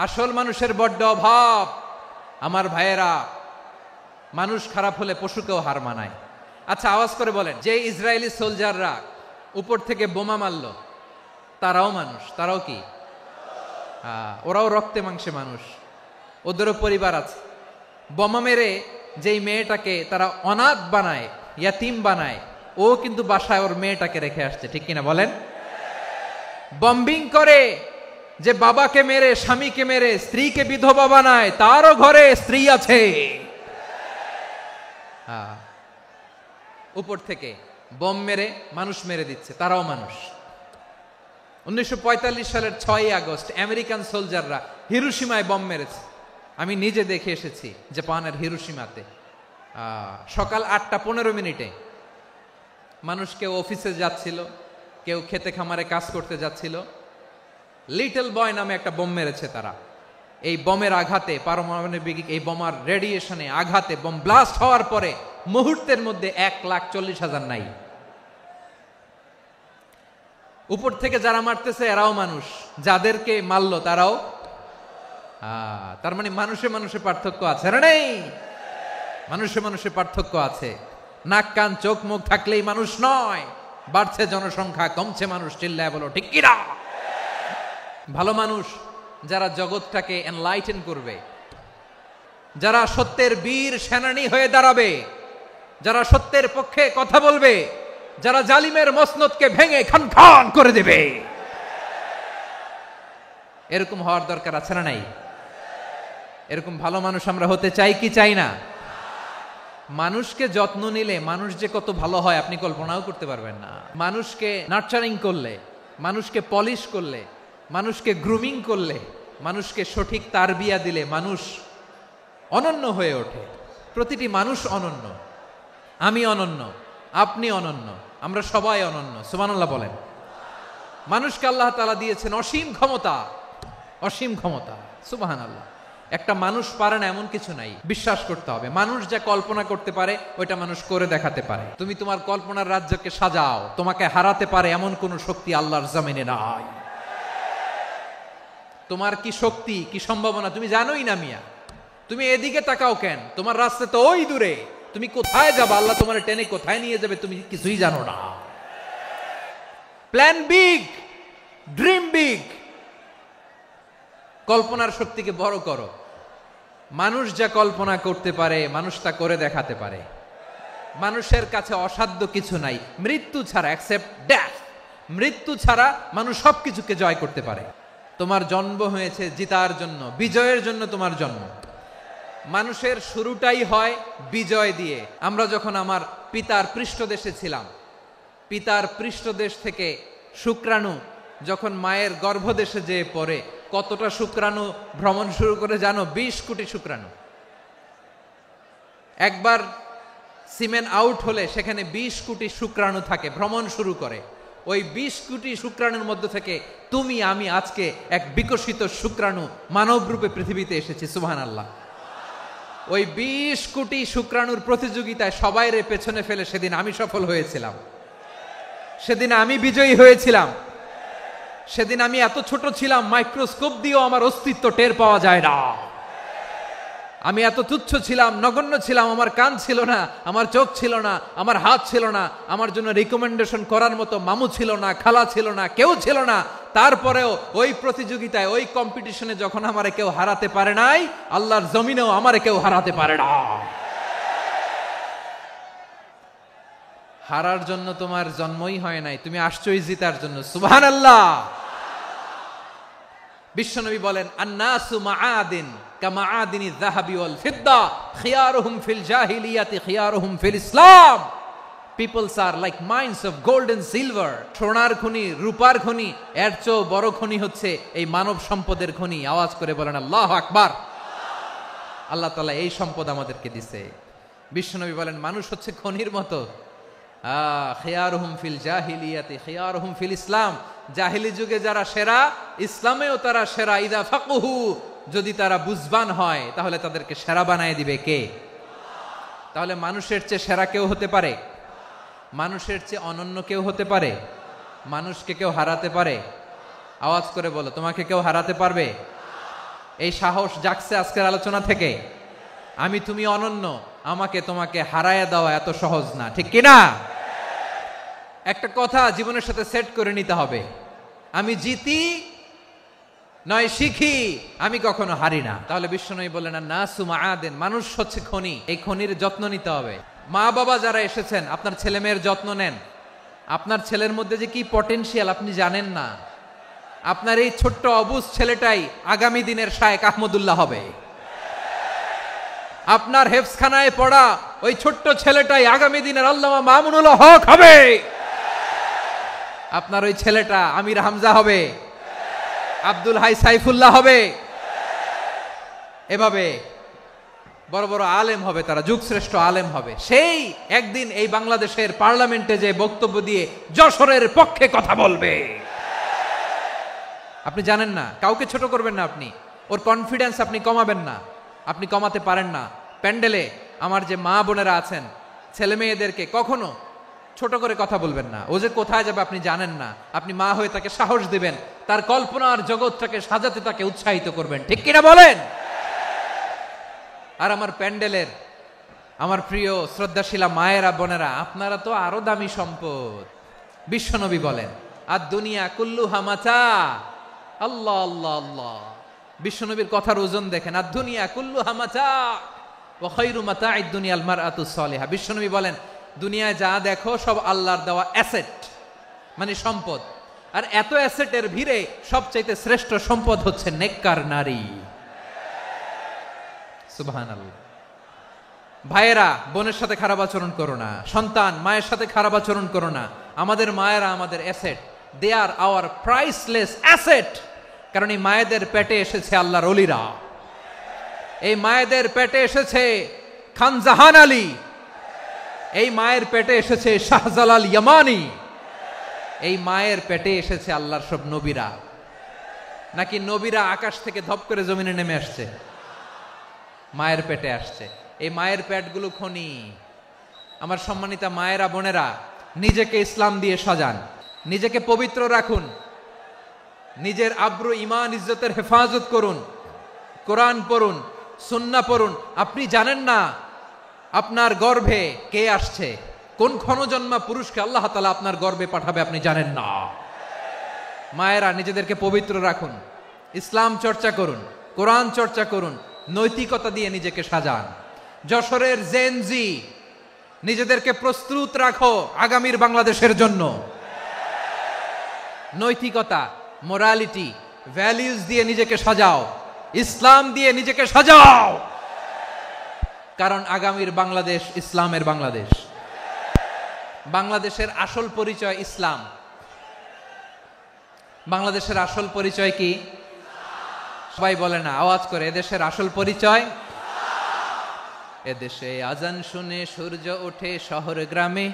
[SPEAKER 1] আসল মানুষের বড্ড অভাব। আমার ভাইয়েরা, মানুষ খারাপ হলে পশুকেও হার মানায়। আচ্ছা, আওয়াজ করে বলেন, যে ইসরায়েলি সোলজাররা উপর থেকে বোমা মারলো তারাও মানুষ? তারাও কি? ওরাও রক্তে মাংসে মানুষ, ওদেরও পরিবার আছে। বোমা মেরে যেই মেয়েটাকে তারা অনাথ বানায়, ইয়াতিম বানায়, ও কিন্তু বাসায় ওর মেয়েটাকে রেখে আসছে। ঠিক কিনা বলেন? বম্বিং করে যে বাবাকে মেরে, স্বামীকে মেরে স্ত্রীকে বিধবা বানায়, তারও ঘরে স্ত্রী আছে। উপর থেকে বোম মেরে মানুষ মেরে দিচ্ছে, তারাও মানুষ। 1945 সালের 6 আগস্ট আমেরিকান সোলজাররা হিরোশিমায় বম মেরেছে। আমি নিজে দেখে এসেছি জাপানের হিরোশিমাতে। সকাল 8:15 মানুষ কেউ অফিসে যাচ্ছিল, কেউ খেতে খামারে কাজ করতে যাচ্ছিল। লিটল বয় নামে একটা বোম মেরেছে তারা। এই বোমের আঘাতে, পারমাণবিক এই বোমার রেডিয়েশনে আঘাতে, বোম ব্লাস্ট হওয়ার পরে মুহূর্তের মধ্যে 1,40,000 নাই। উপর থেকে যারা মারতেছে এরাও মানুষ, যাদেরকে মারলো তারাও। তার মানে মানুষে মানুষে পার্থক্য আছে না? নেই? মানুষে মানুষে পার্থক্য আছে। নাক কান চোখ মুখ থাকলেই মানুষ নয়। বাড়ছে জনসংখ্যা, কমছে মানুষ। চিল্লায় বলো ঠিক কিনা? ভালো মানুষ যারা জগৎটাকে এনলাইটেন করবে, যারা সত্যের বীর সেনানী হয়ে দাঁড়াবে, যারা সত্যের পক্ষে কথা বলবে, যারা জালিমের মসনদকে ভেঙে খান খান করে দেবে, এরকম হওয়ার দরকার আছে না নাই? এরকম ভালো মানুষ আমরা হতে চাই কি চাই না? মানুষকে যত্ন নিলে মানুষ যে কত ভালো হয় আপনি কল্পনাও করতে পারবেন না। মানুষকে নার্চারিং করলে, মানুষকে পলিশ করলে, মানুষকে গ্রুমিং করলে, মানুষকে সঠিক তারবিয়া দিলে মানুষ অনন্য হয়ে ওঠে। প্রতিটি মানুষ অনন্য। আমি অনন্য, আপনি অনন্য, আমরা সবাই অনন্য। সুবহানাল্লাহ বলেন। মানুষকে আল্লাহ তাআলা দিয়েছেন অসীম ক্ষমতা, অসীম ক্ষমতা। সুবহানাল্লাহ। একটা মানুষ পারে না এমন কিছু নাই, বিশ্বাস করতে হবে। মানুষ যা কল্পনা করতে পারে ওইটা মানুষ করে দেখাতে পারে। তুমি তোমার কল্পনার রাজ্যকে সাজাও, তোমাকে হারাতে পারে এমন কোন শক্তি আল্লাহর জমিনে নাই। তোমার কি শক্তি, কি সম্ভাবনা তুমি জানোই না মিয়া। তুমি এদিকে তাকাও কেন? তোমার রাস্তা তো ওই দূরে। তুমি কোথায় যাবে, আল্লাহ তোমার টেনে কোথায় নিয়ে যাবে তুমি কিছুই জানো না। প্ল্যান বিগ, ড্রিম বিগ, কল্পনার শক্তিকে বড় করো। মানুষ যা কল্পনা করতে পারে মানুষ তা করে দেখাতে পারে। মানুষের কাছে অসাধ্য কিছু নাই মৃত্যু ছাড়া, অ্যাকসেপ্ট ডেথ। মৃত্যু ছাড়া মানুষ সবকিছুকে জয় করতে পারে। তোমার জন্ম হয়েছে জিতার জন্য, বিজয়ের জন্য তোমার জন্ম। মানুষের শুরুটাই হয় বিজয় দিয়ে। আমরা যখন আমার পিতার পৃষ্ঠদেশে ছিলাম, পিতার পৃষ্ঠদেশ থেকে শুক্রাণু যখন মায়ের গর্ভদেশে যেয়ে পড়ে, কতটা শুক্রাণু ভ্রমণ শুরু করে জানো? 20 কোটি শুক্রাণু। একবার সিমেন আউট হলে সেখানে 20 কোটি শুক্রাণু থাকে, ভ্রমণ শুরু করে। ওই 20 কোটি শুক্রাণুর মধ্যে থেকে তুমি আমি আজকে এক বিকশিত শুক্রাণু মানব রূপে পৃথিবীতে এসেছি। সুবহানাল্লাহ। ওই 20 কোটি শুক্রাণুর প্রতিযোগিতায় সবাই রে পেছনে ফেলে সেদিন আমি সফল হয়েছিলাম, সেদিন আমি বিজয়ী হয়েছিলাম। সেদিন আমি এত ছোট ছিলাম মাইক্রোস্কোপ দিয়েও আমার অস্তিত্ব টের পাওয়া যায় না। আমি এত তুচ্ছ ছিলাম, নগণ্য ছিলাম। আমার কান ছিল না, আমার চোখ ছিল না, আমার হাত ছিল না, আমার জন্য রিকমেন্ডেশন করার মতো মামু ছিল না, খালা ছিল না, কেউ ছিল না। তারপরেও ওই প্রতিযোগিতায়, ওই কম্পিটিশনে যখন আমারে কেউ হারাতে পারে নাই, আল্লাহর জমিনেও আমারে কেউ হারাতে পারে না। হারার জন্য তোমার জন্মই হয় নাই, তুমি আসছোই জিতার জন্য। সুবহানাল্লাহ। বিশ্বনবী বলেন, আন্নাসু মাআদিন কামাআদিনি যাহাবি ওয়াল ফিদ্দা খিয়ারুহুম ফিল জাহিলিয়াতি খিয়ারুহুম ফিল ইসলাম। Peoples are like mines of gold and silver. সোনার খনি, রূপার খনি, এর চেয়েও বড় খনি হচ্ছে এই মানব সম্পদের খনি। আওয়াজ করে বলেন আল্লাহু আকবার। আল্লাহ তাআলা এই সম্পদ আমাদেরকে দিয়েছে। বিশ্বনবী বলেন, মানুষ হচ্ছে খনির মতো। খিয়ারুহুম ফিল জাহিলিয়াতি খিয়ারুহুম ফিল ইসলাম। জাহিলি যুগে যারা সেরা, ইসলামেও তারা সেরা। ইদা ফাকুহু, যদি তারা বুঝবান হয় তাহলে তাদেরকে সেরা বানায় দিবে কে? তাহলে মানুষের চেয়ে সেরা কেউ হতে পারে? মানুষের চেয়ে অনন্য কেউ হতে পারে? মানুষকে কেউ হারাতে পারে? আওয়াজ করে বলো, তোমাকে কেউ হারাতে পারবে? এই সাহস জাগছে আজকের আলোচনা থেকে। আমি তুমি অনন্য, আমাকে তোমাকে হারায় দেওয়া এত সহজ না, ঠিক কিনা? একটা কথা জীবনের সাথে সেট করে নিতে হবে, আমি জিতি নয় শিখি, আমি কখনো হারি না। তাহলে বিশ্বনবী বললেন, নাসু মাআদিন, মানুষ হচ্ছে খনি, এই খনির যত্ন নিতে হবে। মা বাবা যারা এসেছেন, আপনার ছেলে মেয়ের যত্ন নেন। আপনার ছেলের মধ্যে যে কি পটেনশিয়াল আপনি জানেন না। আপনার এই ছোট্ট অবুজ ছেলেটাই আগামী দিনের শায়েখ আহমদুল্লাহ হবে। আপনার হেফজখানায় পড়া ওই ছোট্ট ছেলেটাই আগামী দিনের আল্লামা মামুনুল হক হবে। আপনার ওই ছেলেটা আমির হামজা হবে, আব্দুল হাই সাইফুল্লাহ হবে। এভাবে বড় বড় আলেম হবে, তারা যুগশ্রেষ্ঠ আলেম হবে। সেই একদিন এই বাংলাদেশের পার্লামেন্টে যে বক্তব্য দিয়ে যশোরের পক্ষে কথা বলবে। আপনি জানেন না, কাউকে ছোট করবেন না আপনি, ওর কনফিডেন্স আপনি কমাবেন না, আপনি কমাতে পারেন না। প্যান্ডেলে আমার যে মা বোনেরা আছেন, ছেলে মেয়েদেরকে কখনো ছোট করে কথা বলবেন না। ও যে কোথায় যাবে আপনি জানেন না, আপনি মা হয়ে তাকে সাহস দিবেন, তার কল্পনার জগৎটাকে সাজাতে তাকে উৎসাহিত করবেন, ঠিক কিনা বলেন? আর আমার প্যান্ডেলের আমার প্রিয় শ্রদ্ধাশীলা মায়েরা বোনেরা, আপনারা তো আরো দামি সম্পদ। বিশ্বনবী বলেন, আর দুনিয়া কুল্লুহা মাতা। আল্লাহ আল্লাহ আল্লাহ। বিশ্বনবীর কথার ওজন দেখেন, আর দুনিয়া কুল্লুহা মাতা ওয়া খায়রু মাতা'আদ দুনিয়াল মারআতুস সালিহা। বিশ্বনবী বলেন, দুনিয়ায় যা দেখো সব আল্লাহর দেওয়া অ্যাসেট, মানে সম্পদ। আর এত অ্যাসেটের ভিড়ে সবচাইতে শ্রেষ্ঠ সম্পদ হচ্ছে নেককার নারী। সুবহানাল্লাহ। ভাইয়েরা বোনের সাথে খারাপ আচরণ করো না, সন্তান মায়ের সাথে খারাপ আচরণ করো না। আমাদের মায়েরা আমাদের asset, they are our priceless asset. কারণ এই মায়েদের পেটে এসেছে আল্লাহর ওলিরা, এই মায়েদের পেটে এসেছে খান জাহান আলী, এই মায়ের পেটে এসেছে শাহজালাল ইয়ামানি, এই মায়ের পেটে এসেছে আল্লাহর সব নবীরা। নাকি নবীরা আকাশ থেকে ধপ করে জমিনে নেমে আসছে? মায়ের পেটে আসছে। এই মায়ের পেটগুলো খনি। আমার সম্মানিতা মায়েরা বোনেরা, নিজেকে ইসলাম দিয়ে সাজান, নিজেকে পবিত্র রাখুন, নিজের আব্রু ইমান ইজ্জতের হেফাজত করুন, কোরআন পড়ুন, সুন্নাহ পড়ুন। আপনি জানেন না আপনার গর্ভে কে আসছে, কোন ক্ষণজন্মা পুরুষকে আল্লাহ তাআলা আপনার গর্ভে পাঠাবে আপনি জানেন না। মায়েরা নিজেদেরকে পবিত্র রাখুন, ইসলাম চর্চা করুন, কোরআন চর্চা করুন, নৈতিকতা দিয়ে নিজেকে সাজান। যশোরের জেনজি, নিজেদেরকে প্রস্তুত রাখো আগামীর বাংলাদেশের জন্য। নৈতিকতা, মোরালিটি, ভ্যালিউজ দিয়ে নিজেকে সাজাও, ইসলাম দিয়ে নিজেকে সাজাও, কারণ আগামীর বাংলাদেশ ইসলামের বাংলাদেশ। বাংলাদেশের আসল পরিচয় ইসলাম। বাংলাদেশের আসল পরিচয় কি? সবাই বলে না, আওয়াজ করে, এদেশের আসল পরিচয়। এদেশে আজান শুনে সূর্য ওঠে শহর গ্রামে,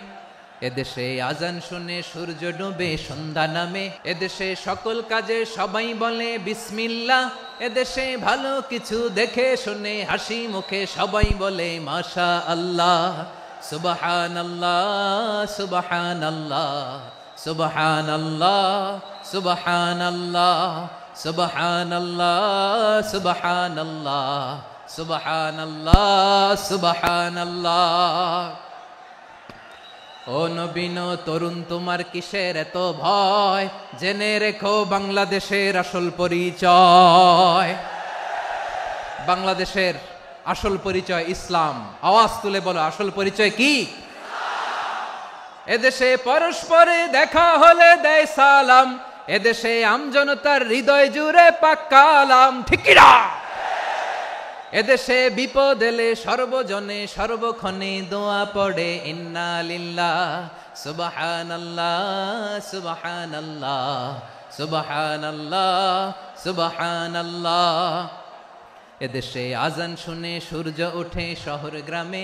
[SPEAKER 1] এদেশে আজান শুনে সূর্য ডুবে সন্ধ্যা নামে, এদেশে সকল কাজে সবাই বলে বিসমিল্লাহ, এদেশে ভালো কিছু দেখে শুনে হাসি মুখে সবাই বলে মাশা আল্লাহ, সুবহানাল্লাহ সুবহানাল্লাহ সুবহানাল্লাহ সুবহানাল্লাহ সুবহানাল্লাহ সুবহানাল্লাহ সুবহানাল্লাহ সুবহানাল্লাহ। ও নবীন তরুণ, তোমার কিসের এত ভয়? জেনে রেখো বাংলাদেশের আসল পরিচয়। বাংলাদেশের আসল পরিচয় ইসলাম। আওয়াজ তুলে বলো, আসল পরিচয় কি? এদেশে পরস্পরে দেখা হলে দেয় সালাম, এদেশে আমজনতার হৃদয় জুড়ে পাক্কা আলাম, ঠিক কি না? এদেশে বিপদ এলে সর্বজনে সর্বক্ষণে দোয়া পড়ে ইন্না লিল্লাহ সুবহানাল্লাহ সুবহানাল্লাহ সুবহানাল্লাহ সুবহানাল্লাহ। এদেশে আজান শুনে সূর্য ওঠে শহর গ্রামে,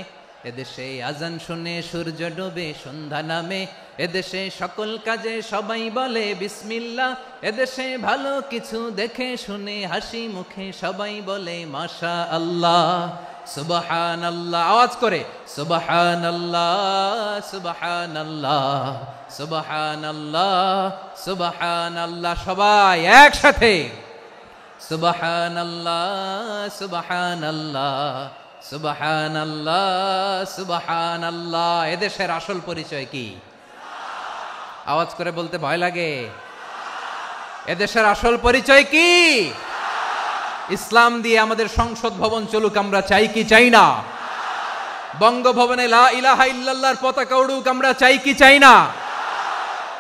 [SPEAKER 1] এদেশে আজান শুনে সূর্য ডুবে সন্ধ্যা নামে, এদেশে সকল কাজে সবাই বলে বিসমিল্লাহ, এদেশে ভালো কিছু দেখে শুনে হাসি মুখে সবাই বলে মাশা আল্লাহ সুবহানাল্লাহ। আওয়াজ করে সুবহানাল্লাহ সুবহানাল্লাহ সুবহানাল্লাহ সুবহানাল্লাহ। সবাই একসাথে সুবহানাল্লাহ সুবহানাল্লাহ সুবহানাল্লাহ সুবহানাল্লাহ। এদেশের আসল পরিচয় কি? আওয়াজ করে বলতে ভয় লাগে। এদেশের আসল পরিচয় কি? ইসলাম দিয়ে আমাদের সংসদ ভবন চলুক, আমরা চাই কি চাই না? বঙ্গভবনে লা ইলাহা ইল্লাল্লাহর পতাকা উড়ুক, আমরা চাই কি চাই না?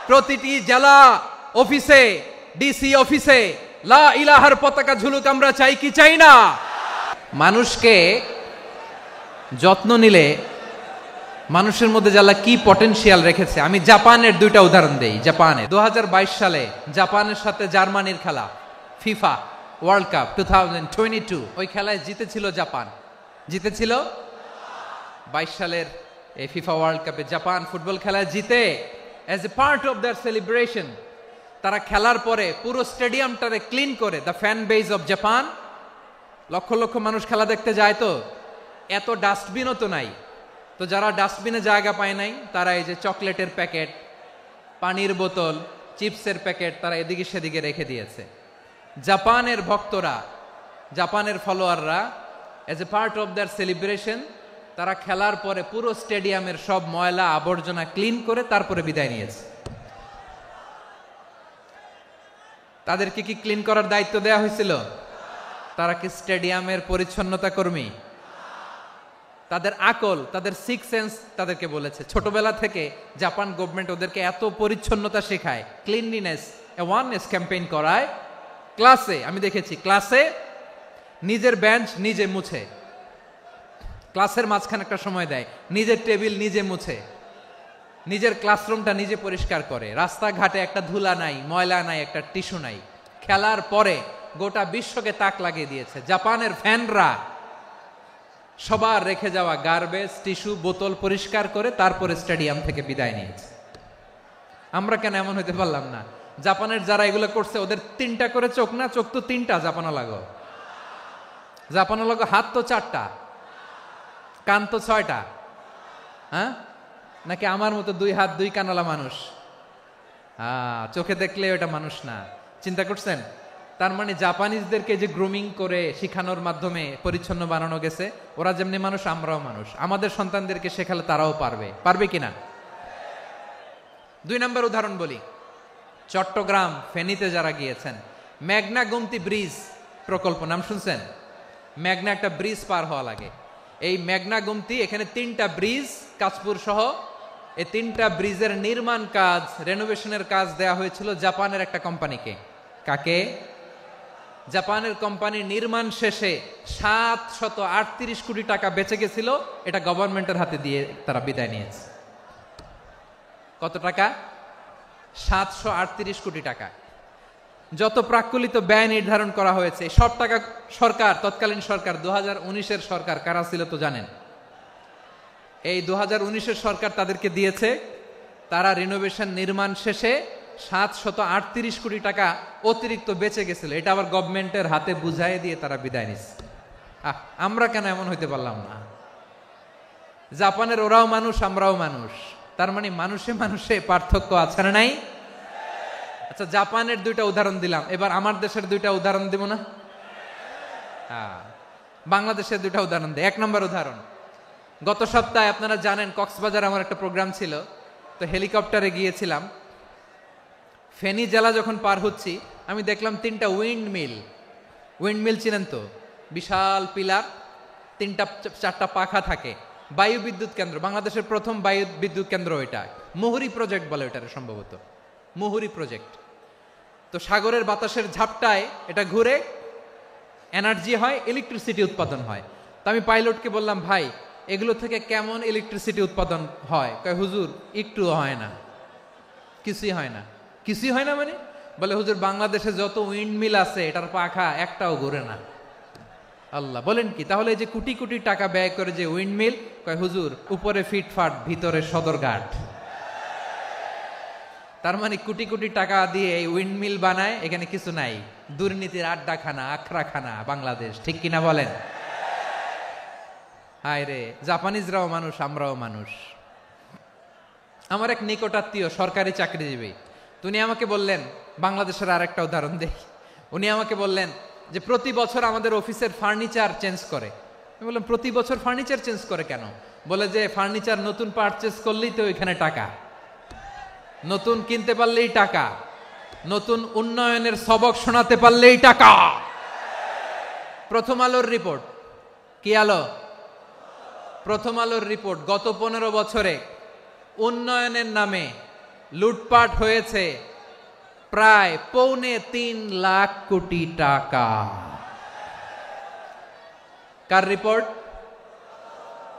[SPEAKER 1] প্রতিটি জেলা অফিসে, ডিসি অফিসে লা ইলাহার পতাকা ঝুলুক, আমরা চাই কি চাই না? মানুষকে যত্ন নিলে মানুষের মধ্যে যারা কি পটেনশিয়াল রেখেছে। আমি জাপানের দুইটা উদাহরণ দেই। জাপানে 2022 সালে জাপানের সাথে জার্মানির খেলা, ফিফা ওয়ার্ল্ড কাপ 2022, ওই খেলায় জিতেছিল জাপান। জিতেছিল 22 সালের এই ফিফা ওয়ার্ল্ড কাপে জাপান ফুটবল খেলায় জিতে as a part of their celebration তারা খেলার পরে পুরো স্টেডিয়ামটারে ক্লিন করে, the fan base of Japan, লক্ষ লক্ষ মানুষ খেলা দেখতে যায়, তো এত ডাস্টবিনও তো নাই, তো যারা ডাস্টবিনে জায়গা পায় নাই তারা এই যে চকলেটের প্যাকেট, পানির বোতল, চিপসের প্যাকেট তারা এদিকে সেদিকে রেখে দিয়েছে। জাপানের ভক্তরা, জাপানের ফলোয়াররা as a part of their celebration তারা খেলার পরে পুরো স্টেডিয়ামের সব ময়লা আবর্জনা ক্লিন করে তারপরে বিদায় নিয়েছে। তাদেরকে কি ক্লিন করার দায়িত্ব দেওয়া হয়েছিল? তারা কি স্টেডিয়ামের পরিচ্ছন্নতা কর্মী? তাদের আকল, তাদের সিক্স সেন্স তাদেরকে বলেছে। ছোটবেলা থেকে জাপান গভর্নমেন্ট ওদেরকে এত পরিচ্ছন্নতা শেখায়, ক্লিনলিনেস অ্যাওয়ারনেস ক্যাম্পেইন করায়। ক্লাসে আমি দেখেছি, ক্লাসে নিজের বেঞ্চ নিজে মুছে, ক্লাসের মাঝখানে একটা সময় দেয়, নিজের টেবিল নিজে মুছে, নিজের ক্লাসরুমটা নিজে পরিষ্কার করে, রাস্তাঘাটে একটা ধুলা নাই, ময়লা নাই, একটা টিস্যু নাই। খেলার পরে গোটা বিশ্বকে তাক লাগিয়ে দিয়েছে। জাপানের ফ্যানরা সবার রেখে যাওয়া গার্বেজ, টিস্যু, বোতল পরিষ্কার করে তারপরে স্টেডিয়াম থেকে বিদায় নিয়েছে। আমরা কেন এমন হইতে পারলাম না? জাপানের যারা এগুলো করছে ওদের 3টা করে চোখ না? চোখ তো 3টা, জাপানো লাগো, জাপানো লাগো, হাত তো 4টা, কান তো 6টা, হ্যাঁ? নাকি আমার মতো 2 হাত 2 কানওয়ালা মানুষ? চোখে দেখলে ওটা মানুষ না। চিন্তা করছেন? তার মানে জাপানিজদেরকে যে গ্রুমিং করে শিখানোর মাধ্যমে পরিচ্ছন্ন বানানো গেছে, ওরা যেমনি মানুষ আমরাও মানুষ, আমাদের সন্তানদেরকে শেখালে তারাও পারবে কিনা? 2 নম্বর উদাহরণ বলি। চট্টগ্রাম ফেনীতে যারা গিয়েছেন, মেঘনা গোমতী ব্রিজ প্রকল্প নাম শুনছেন? মেঘনা একটা ব্রিজ পার হওয়া লাগে। এই মেঘনা গোমতী, এখানে 3টা ব্রিজ কাঁচপুর সহ, এই 3টা ব্রিজের নির্মাণ কাজ, রেনোভেশনের কাজ দেয়া হয়েছিল জাপানের একটা কোম্পানিকে। কাকে? জাপানের কোম্পানি। নির্মাণ শেষে 738 কোটি টাকা বেঁচে গেছিল, এটা গভর্নমেন্টের হাতে দিয়ে তারা বিদায় নিয়েছে। কত টাকা? 738 কোটি টাকা। যত প্রাক্কলিত ব্যয় নির্ধারণ করা হয়েছে সব টাকা সরকার, তৎকালীন সরকার 2019-এর সরকার, কারা ছিল তো জানেন? এই 2019-এর সরকার তাদেরকে দিয়েছে। তারা রিনোভেশন নির্মাণ শেষে 738 কোটি টাকা অতিরিক্ত বেঁচে গেছিল, এটা আবার গভর্নমেন্টের হাতে বুঝাই দিয়ে তারা বিদায় নিচ্ছে। আমরা কেন এমন হইতে পারলাম না? জাপানের ওরাও মানুষ, আমরাও মানুষ, তার মানে মানুষে মানুষে পার্থক্য আছে না নাই? আচ্ছা, জাপানের 2টা উদাহরণ দিলাম, এবার আমার দেশের 2টা উদাহরণ দিব না? বাংলাদেশের 2টা উদাহরণ দিই। 1 নম্বর উদাহরণ, গত সপ্তাহে আপনারা জানেন কক্সবাজার আমার একটা প্রোগ্রাম ছিল, তো হেলিকপ্টারে গিয়েছিলাম। ফেনী জেলা যখন পার হচ্ছি, আমি দেখলাম 3টা উইন্ডমিল চিনেন তো? বিশাল পিলার, 3টা-4টা পাখা থাকে। বায়ু বিদ্যুৎ কেন্দ্র, বাংলাদেশের প্রথম বায়ু বিদ্যুৎ কেন্দ্র এটা। মুহুরী প্রজেক্ট বলে এটার, সম্ভবত মুহুরী প্রজেক্ট। তো সাগরের বাতাসের ঝাপটায় এটা ঘুরে এনার্জি হয়, ইলেকট্রিসিটি উৎপাদন হয়। তো আমি পাইলটকে বললাম, ভাই এগুলো থেকে কেমন ইলেকট্রিসিটি উৎপাদন হয়? কয়, হুজুর একটু হয় না, কিছুই হয় না। কিছুই হয় না মানে? বলে, হুজুর বাংলাদেশে যত উইন্ডমিল আছে এটার পাখা একটাও ঘুরে না। আল্লাহ, বলেন কি? তাহলে এই যে কোটি কোটি টাকা ব্যয় করে যে উইন্ডমিল, কয় হুজুর উপরে ফিটফাট, ভিতরে সদরঘাট। তার মানে কোটি কোটি টাকা দিয়ে এই উইন্ডমিল বানায়, এখানে কিছু নাই। দুর্নীতির আড্ডাখানা, আখড়াখানা বাংলাদেশ, ঠিক কিনা বলেন? হায় রে, জাপানিজরাও মানুষ, আমরাও মানুষ। আমার এক নিকটাত্মীয় সরকারি চাকরিজীবী, উনি আমাকে বললেন, বাংলাদেশের আর একটা উদাহরণ দেখি। উনি আমাকে বললেন যে প্রতি বছর আমাদের অফিসের ফার্নিচার চেঞ্জ করে। আমি বললাম, প্রতি বছর ফার্নিচার চেঞ্জ করে কেন? বলে যে ফার্নিচার নতুন পারচেজ করলেই তো এখানে টাকা, নতুন কিনতে পারলেই টাকা, নতুন উন্নয়নের সবক শোনাতে পারলেই টাকা। প্রথম আলোর রিপোর্ট, কি আলো? প্রথম আলোর রিপোর্ট, গত 15 বছরে উন্নয়নের নামে লুটপাট হয়েছে প্রায় 3.25 লাখ কোটি টাকা। কার রিপোর্ট?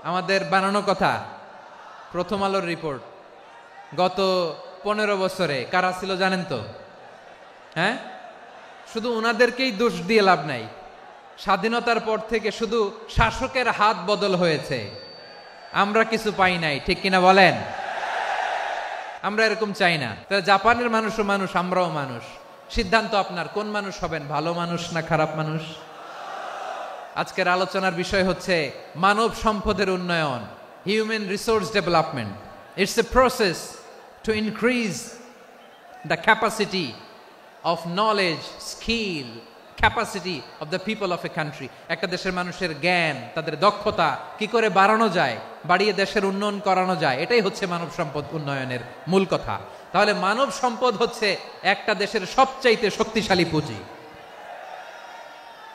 [SPEAKER 1] আমাদের বানানো কথা। প্রথম আলোর রিপোর্ট। গত 15 বছরে কারা ছিল জানেন তো? হ্যাঁ, শুধু ওনাদেরকেই দোষ দিয়ে লাভ নাই। স্বাধীনতার পর থেকে শুধু শাসকের হাত বদল হয়েছে, আমরা কিছু পাই নাই, ঠিক কিনা বলেন? আমরা এরকম চাই না। তাহলে জাপানের মানুষও মানুষ, আমরাও মানুষ। সিদ্ধান্ত আপনার, কোন মানুষ হবেন, ভালো মানুষ না খারাপ মানুষ? আজকের আলোচনার বিষয় হচ্ছে মানব সম্পদের উন্নয়ন, human resource development. It's a process to increase the capacity of knowledge, skill, capacity of the people of a country. একটা দেশের মানুষের জ্ঞান, তাদের দক্ষতা কি করে বাড়ানো যায়, বাড়িয়ে দেশের উন্নয়ন করানো যায়, এটাই হচ্ছে মানব সম্পদ উন্নয়নের মূল কথা। তাহলে মানব সম্পদ হচ্ছে একটা দেশের সবচাইতে শক্তিশালী পুঁজি।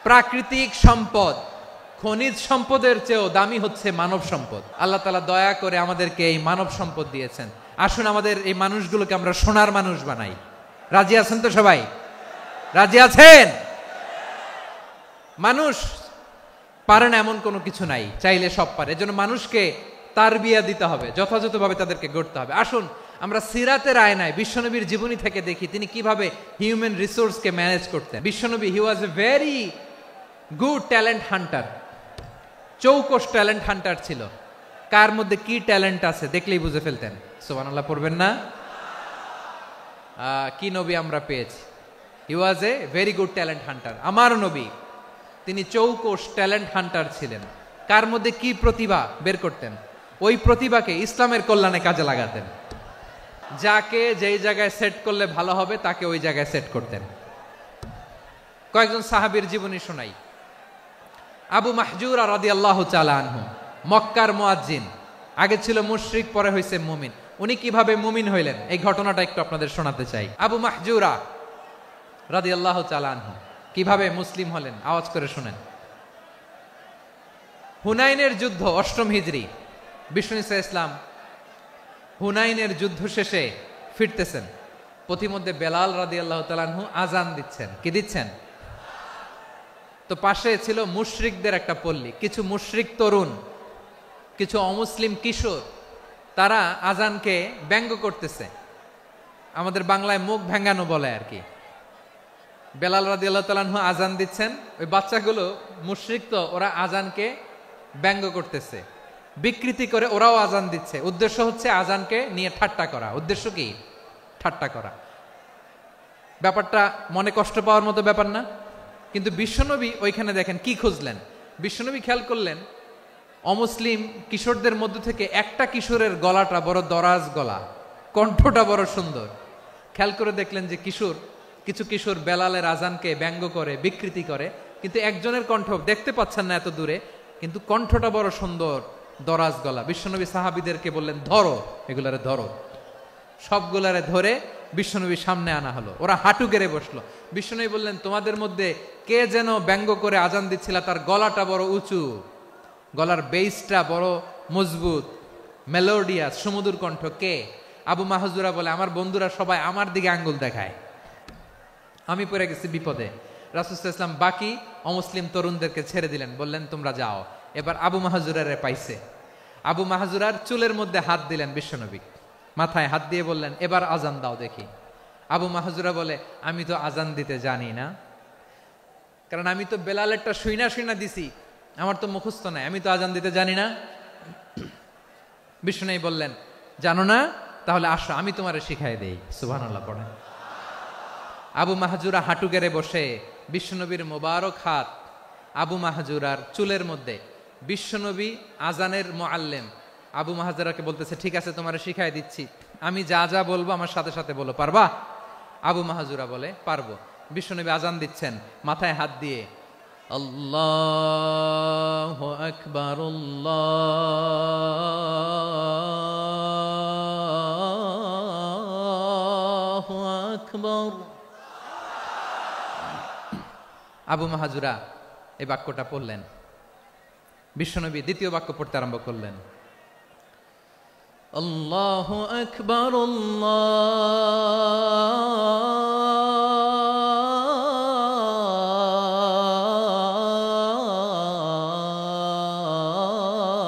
[SPEAKER 1] প্রাকৃতিক সম্পদ, খনিজ সম্পদের চেয়েও দামি হচ্ছে মানব সম্পদ। আল্লাহ তাআলা দয়া করে আমাদেরকে এই মানব সম্পদ দিয়েছেন। আসুন আমাদের এই মানুষগুলোকে আমরা সোনার মানুষ বানাই। রাজি আছেন তো সবাই? রাজি আছেন? মানুষ পারে না এমন কোনো কিছু নাই, চাইলে সব পারে। এজন্য মানুষকে তারবিয়া দিতে হবে, যথাযথভাবে তাদেরকে গড়তে হবে। আসুন আমরা সিরাতের আয়নায় বিশ্বনবীর জীবনী থেকে দেখি তিনি কিভাবে হিউম্যান রিসোর্সকে ম্যানেজ করতেন। বিশ্বনবী, he was a very good talent hunter, চৌকস ট্যালেন্ট হান্টার ছিল। কার মধ্যে কি ট্যালেন্ট আছে দেখলেই বুঝে ফেলতেন। সুবহানাল্লাহ পড়বেন না? কি নবী আমরা পেয়েছি! He was a very good talent hunter. আমার নবী তিনি চৌকস ট্যালেন্ট হান্টার ছিলেন। কার মধ্যে কি প্রতিভা বের করতেন, ওই প্রতিভাকে ইসলামের কল্যাণে কাজে লাগাতেন। যাকে যেই জায়গায় সেট করলে ভালো হবে তাকে ওই জায়গায় সেট করতেন। কয়েকজন সাহাবীর জীবনী শোনাই। আবু মাহজুরা রাদিয়াল্লাহু তাআলা আনহু, মক্কার মুয়াজ্জিন, আগে ছিল মুশরিক, পরে হইছে মুমিন। উনি কিভাবে মুমিন হইলেন এই ঘটনাটা একটু আপনাদের শোনাতে চাই। আবু মাহজুরা রাদিয়াল্লাহু তাআলা আনহু কিভাবে মুসলিম হলেন, আওয়াজ করে শুনেন। হুনাইনের যুদ্ধ, 8ম হিজরি, বিষ্ণু ঈসা ইসলাম হুনাইনের যুদ্ধ শেষে ফিরতেছেন। পথিমধ্যে বেলাল রাদিয়াল্লাহু তাআলা আনহু আজান দিচ্ছেন। কি দিচ্ছেন? তো পাশে ছিল মুশরিকদের একটা পল্লী, কিছু মুশরিক তরুণ, কিছু অমুসলিম কিশোর, তারা আজানকে ব্যঙ্গ করতেছে। আমাদের বাংলায় মুখ ভেঙ্গানো বলে আর কি। বেলাল রাদিয়াল্লাহু তাআলা আনহু আজান দিচ্ছেন, ওই বাচ্চাগুলো মুশরিক, তো ওরা আজানকে ব্যঙ্গ করতেছে, বিকৃতি করে ওরাও আজান দিচ্ছে। উদ্দেশ্য হচ্ছে আজানকে নিয়ে ঠাট্টা করা। উদ্দেশ্য কি? ঠাট্টা করা। ব্যাপারটা মনে কষ্ট পাওয়ার মতো ব্যাপার না? কিন্তু বিশ্বনবী ওইখানে দেখেন কি খুঁজলেন। বিশ্বনবী খেয়াল করলেন অমুসলিম কিশোরদের মধ্য থেকে একটা কিশোরের গলাটা বড় দরাজ গলা, কণ্ঠটা বড় সুন্দর। খেয়াল করে দেখলেন যে কিছু কিশোর বেলালের আজানকে ব্যঙ্গ করে, বিকৃতি করে, কিন্তু একজনের কণ্ঠ দেখতে পাচ্ছেন না এত দূরে, কিন্তু কণ্ঠটা বড় সুন্দর, দরাজ গলা। বিশ্বনবী সাহাবীদেরকে বললেন, ধরো এগুলারে, ধরো। সবগুলারে ধরে বিশ্বনবীর সামনে আনা হলো। ওরা হাঁটু গেড়ে বসলো। বিশ্বনবী বললেন, তোমাদের মধ্যে কে যেন ব্যঙ্গ করে আজান দিচ্ছিল, তার গলাটা বড় উঁচু, গলার বেসটা বড় মজবুত, মেলোডিয়াস, সুমধুর কণ্ঠ। কে? আবু মাহজুরা বলে, আমার বন্ধুরা সবাই আমার দিকে আঙ্গুল দেখায়, আমি পড়ে গেছি বিপদে। রাসূল সাল্লাল্লাহু আলাইহি ওয়াসাল্লাম বাকি অমুসলিম তরুণদেরকে ছেড়ে দিলেন, বললেন তোমরা যাও। এবার আবু মাহজুরারে পাইছে। আবু মাহজুরার চুলের মধ্যে হাত দিলেন বিশ্বনবী, মাথায় হাত দিয়ে বললেন, এবার আজান দাও দেখি। আবু মাহজুরা বলে, আমি তো আজান দিতে জানি না, কারণ আমি তো বেলালেরটা শুইনা দিছি, আমার তো মুখস্থ নাই, আমি তো আজান দিতে জানি না। বিষ্ণু বললেন, জানো না? তাহলে আসো, আমি তোমারে শিখাই দেই। সুবহানাল্লাহ পড়েন। আবু মাহজুরা হাঁটু গেড়ে বসে, বিশ্বনবীর মোবারক হাত আবু মাহজুরার চুলের মধ্যে। বিশ্বনবী আজানের মুআল্লিম আবু মাহজুরাকে বলতেছে, ঠিক আছে তোমারে শিখাই দিচ্ছি, আমি যা যা বলবো আমার সাথে সাথে বলো, পারবা? আবু মাহজুরা বলে, পারবো। বিশ্বনবী আজান দিচ্ছেন মাথায় হাত দিয়ে, আল্লাহু আকবার, আল্লাহু আকবার। আবু মাহজুরা এই বাক্যটা পড়লেন। বিশ্বনবী দ্বিতীয় বাক্য পড়তে আরম্ভ করলেন, আল্লাহু আকবার,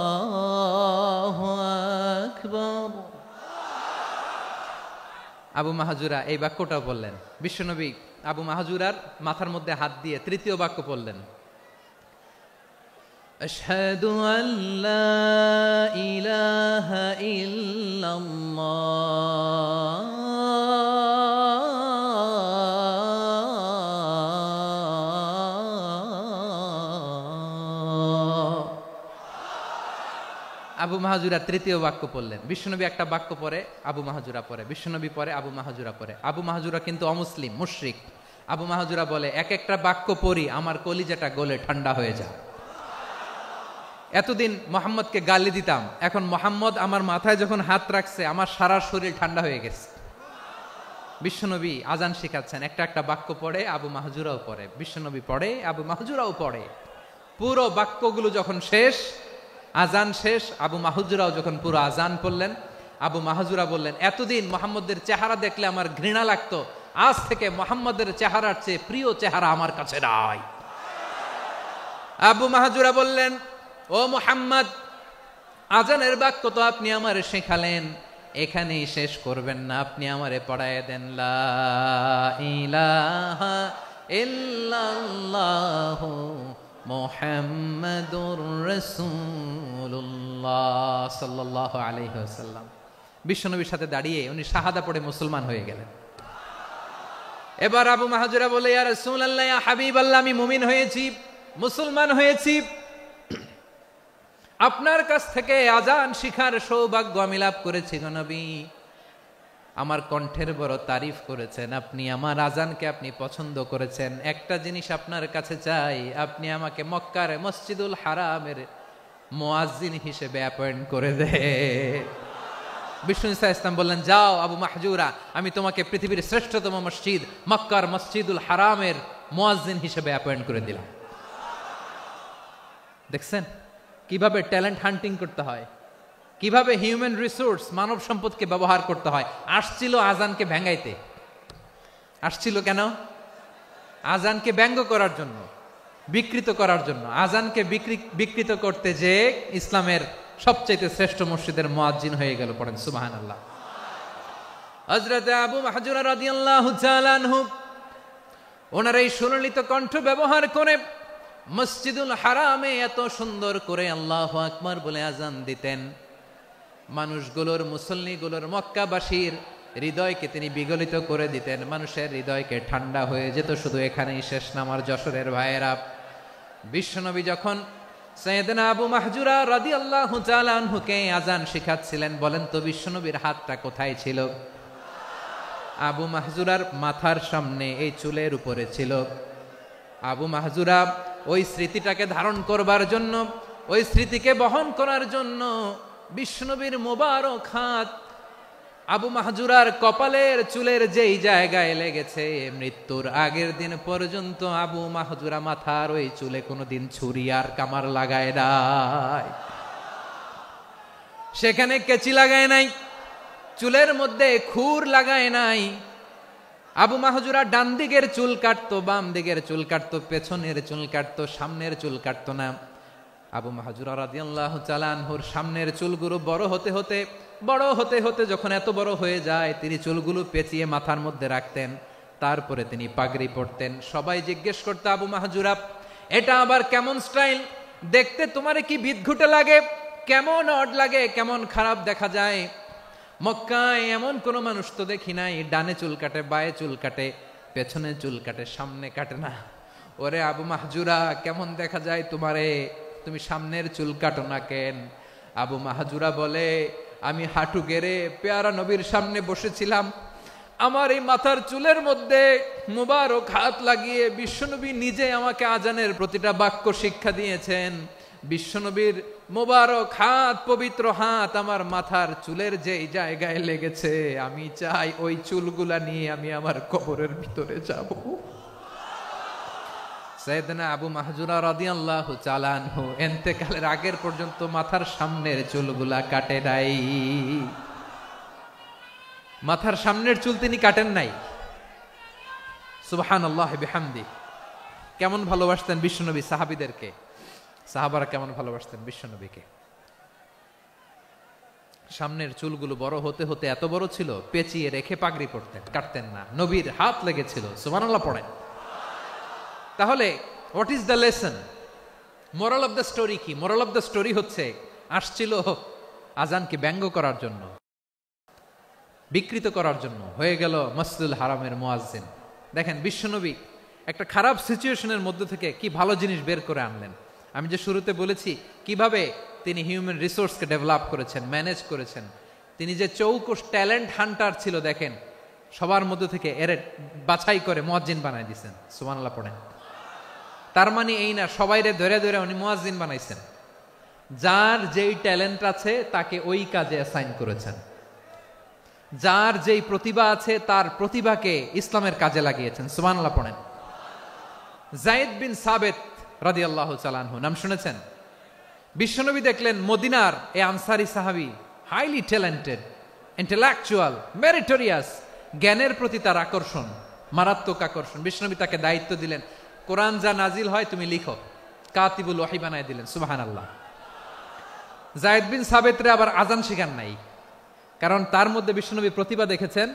[SPEAKER 1] আল্লাহু আকবার। আবু মাহজুরা এই বাক্যটাও বললেন। বিশ্বনবী আবু মাহজুরার মাথার মধ্যে হাত দিয়ে তৃতীয় বাক্য পড়লেন, আশহাদু আল্লা ইলাহা ইল্লাল্লাহ। আবু মাহজুরা তৃতীয় বাক্য পড়লেন। বিশ্বনবী একটা বাক্য পরে আবু মাহজুরা পরে, বিশ্বনবী পরে আবু মাহজুরা পরে। আবু মাহজুরা কিন্তু অমুসলিম, মুশরিক। আবু মাহজুরা বলে, এক একটা বাক্য পড়ি আমার কলিজাটা গলে ঠান্ডা হয়ে যায়। এতদিন মোহাম্মদকে গালি দিতাম, এখন মোহাম্মদ আমার মাথায় যখন হাত রাখছে আমার সারা শরীর ঠান্ডা হয়ে গেছে। বিশ্বনবী আজান শিখাচ্ছেন, একটা একটা বাক্য পড়ে আবু মাহজুরাও পড়ে, বিশ্বনবী পড়ে, আবু মাহজুরাও পড়ে। পুরো বাক্যগুলো যখন শেষ, আজান শেষ, আবু মাহজুরাও যখন পুরো আজান পড়লেন, আবু মাহজুরা বললেন, এতদিন মোহাম্মদের চেহারা দেখলে আমার ঘৃণা লাগতো, আজ থেকে মোহাম্মদের চেহারার চেয়ে প্রিয় চেহারা আমার কাছে নাই। আবু মাহজুরা বললেন, ও মুহাম্মদ, আজানের বাক্য তো আপনি আমারে শেখালেন, এখানেই শেষ করবেন না, আপনি আমারে পড়ায় দেন, লা ইলাহা ইল্লাল্লাহু মুহাম্মাদুর রাসূলুল্লাহ সাল্লাল্লাহু আলাইহি ওয়াসাল্লাম। বিশ্বনবীর সাথে দাঁড়িয়ে উনি শাহাদা পড়ে মুসলমান হয়ে গেলেন। এবার আবু মাহজুরা বলে, ইয়া রাসূলুল্লাহ, ইয়া হাবিবাল্লাহ, আমি মুমিন হয়েছি, মুসলমান হয়েছি, আপনার কাছ থেকে আজান শিখার সৌভাগ্য আমি লাভ করেছি গো নবী। আমার কণ্ঠের বড় তারিফ করেছেন, আপনি আমার আজানকে আপনি পছন্দ করেছেন। একটা জিনিস আপনার কাছে চাই, আপনি আমাকে মক্কার মসজিদুল হারামের মুয়াজ্জিন হিসেবে অ্যাপয়েন্ট করে দে। বিষ্ণু ইসা ইসলাম বললেন, যাও আবু মাহজুরা, আমি তোমাকে পৃথিবীর শ্রেষ্ঠতম মসজিদ মক্কার মসজিদুল হারামের মুয়াজ্জিন হিসেবে অ্যাপয়েন্ট করে দিলাম। দেখছেন কিভাবে ট্যালেন্ট হান্টিং করতে হয়, কিভাবে হিউম্যান রিসোর্স মানব সম্পদকে ব্যবহার করতে হয়। আসছিল আজানকে ভেঙ্গাইতে, আসছিল কেন? আজানকে ব্যঙ্গ করার জন্য, বিকৃত করার জন্য। আজানকে বিকৃত করতে যে ইসলামের সবচেয়ে শ্রেষ্ঠ মসজিদের মুয়াজ্জিন হয়ে গেল। পড়েন সুবহানাল্লাহ। হযরত আবু মাহজুরা রাদিয়াল্লাহু তাআলা আনহু ওনার এই সুললিত কণ্ঠ ব্যবহার করে মসজিদুল হারামে এত সুন্দর করে আল্লাহু আকবার বলে আজান দিতেন, মানুষগুলোর, মুসল্লিগুলোর, মক্কাবাসীর হৃদয়কে তিনি বিগলিত করে দিতেন। মানুষের হৃদয়কে ঠান্ডা হয়ে যেত। শুধু এখানেই শেষ না আমার যশোরের ভাইয়েরা, বিশ্বনবী যখন সাইয়েদনা আবু মাহজুরা রাদিয়াল্লাহু তাআলা আনহুকে আজান শিখাচ্ছিলেন, বলেন তো বিশ্বনবীর হাতটা কোথায় ছিল? আবু মাহজুরার মাথার সামনে, এই চুলের উপরে ছিল। আবু মাহজুরা ওই স্মৃতিটাকে ধারণ করবার জন্য, ওই স্মৃতিকে বহন করার জন্য বিশ্বনবীর মোবারক হাত আবু মাহজুরার কপালের চুলের যেই জায়গায় লেগেছে, মৃত্যুর আগের দিন পর্যন্ত আবু মাহজুরা মাথার ওই চুলে কোনোদিন ছুরি আর কামার লাগায় নাই, সেখানে কেচি লাগায় নাই, চুলের মধ্যে খুর লাগায় নাই। আবু মাহজুরা ডান দিকের চুল কাটতো, বাম দিকের চুল কাটতো, পেছনের চুল কাটতো, সামনের চুল কাটতো না। আবু মাহজুরা রাদিয়াল্লাহু তাআলা আনহুর সামনের চুলগুলো বড় হতে হতে যখন এত বড় হয়ে যায়, তিনি চুলগুলো পেঁচিয়ে মাথার মধ্যে রাখতেন। তারপরে তিনি পাগড়ি পরতেন। সবাই জিজ্ঞেস করতো, আবু মাহজুরা এটা আবার কেমন স্টাইল? দেখতে তোমারে কি বিদঘুটে লাগে? কেমন অড লাগে? কেমন খারাপ দেখা যায়? মক্কায় এমন কোনো মানুষ তো দেখি নাই, ডানে চুল কাটে, বায়ে চুল কাটে, পেছনে চুল কাটে, সামনে কাটে না। ওরে আবু মাহজুরা, কেমন দেখা যায় তোমারে? তুমি সামনের চুল কাটো না কেন? আবু মাহজুরা বলে, আমি হাঁটু গেড়ে পেয়ারা নবীর সামনে বসেছিলাম, আমার এই মাথার চুলের মধ্যে মুবারক হাত লাগিয়ে বিশ্বনবী নিজে আমাকে আজানের প্রতিটা বাক্য শিক্ষা দিয়েছেন। বিশ্বনবীর মোবারক হাত, পবিত্র হাত আমার মাথার চুলের যেই জায়গায় লেগেছে, আমি চাই ওই চুলগুলা নিয়ে আমি আমার কবরের ভিতরে যাব। সাইয়েদনা আবু মাহজুরা রাদিয়াল্লাহু তাআলা আনহু ইন্তেকালের আগের পর্যন্ত মাথার সামনের চুলগুলা কাটে নাই। মাথার সামনের চুল তিনি কাটেন নাই। সুবহানাল্লাহি বিহামদি। কেমন ভালোবাসতেন বিশ্বনবী সাহাবীদেরকে, সাহাবারা কেমন ভালোবাসতেন বিশ্বনবীকে। সামনের চুলগুলো বড় হতে হতে এত বড় ছিল, পেঁচিয়ে রেখে পাগড়ি পরতেন, কাটতেন না। নবীর হাত লেগেছিল। সুবহানাল্লাহ পড়েন। তাহলে what is the lesson? Moral of the story কি? মোরাল অফ দ্য স্টোরি হচ্ছে, আসছিল আজানকে ব্যঙ্গ করার জন্য, বিকৃত করার জন্য, হয়ে গেল মসজিদুল হারামের মুয়াজ্জিন। দেখেন বিশ্বনবী একটা খারাপ সিচুয়েশনের মধ্যে থেকে কি ভালো জিনিস বের করে আনলেন। আমি যে শুরুতে বলেছি কিভাবে তিনি হিউম্যান রিসোর্সকে ডেভেলপ করেছেন, ম্যানেজ করেছেন। তিনি যে চৌকস ট্যালেন্ট হান্টার ছিল, দেখেন সবার মধ্যে থেকে এর বাছাই করে মুয়াজ্জিন বানাই দিয়েছেন। সুবহানাল্লাহ পড়েন। তার মানে এই না সবাইরে ধরে ধরে উনি মুয়াজ্জিন বানাইছেন। যার যেই ট্যালেন্ট আছে তাকে ওই কাজে অ্যাসাইন করেছেন। যার যেই প্রতিভা আছে তার প্রতিভাকে ইসলামের কাজে লাগিয়েছেন। সুবহানাল্লাহ পড়েন। যায়েদ বিন সাবিত রাদিয়াল্লাহু তাআলা আনহু নাম শুনেছেন? বিশ্বনবী দেখলেন মদিনার এই আনসারী সাহাবী হাইলি ট্যালেন্টেড, ইন্টেলেকচুয়াল, মেরিটোরিয়াস, জ্ঞানের প্রতি তার আকর্ষণ, মারাত্মক আকর্ষণ। বিশ্বনবী তাকে দায়িত্ব দিলেন, কোরআন যা নাজিল হয় তুমি লিখো, কাতিবুল ওয়াহি বানায় দিলেন। সুবহানাল্লাহ। যায়েদ বিন সাবিতরে আবার আজান শিখান নাই, কারণ তার মধ্যে বিশ্বনবী প্রতিভা দেখেছেন,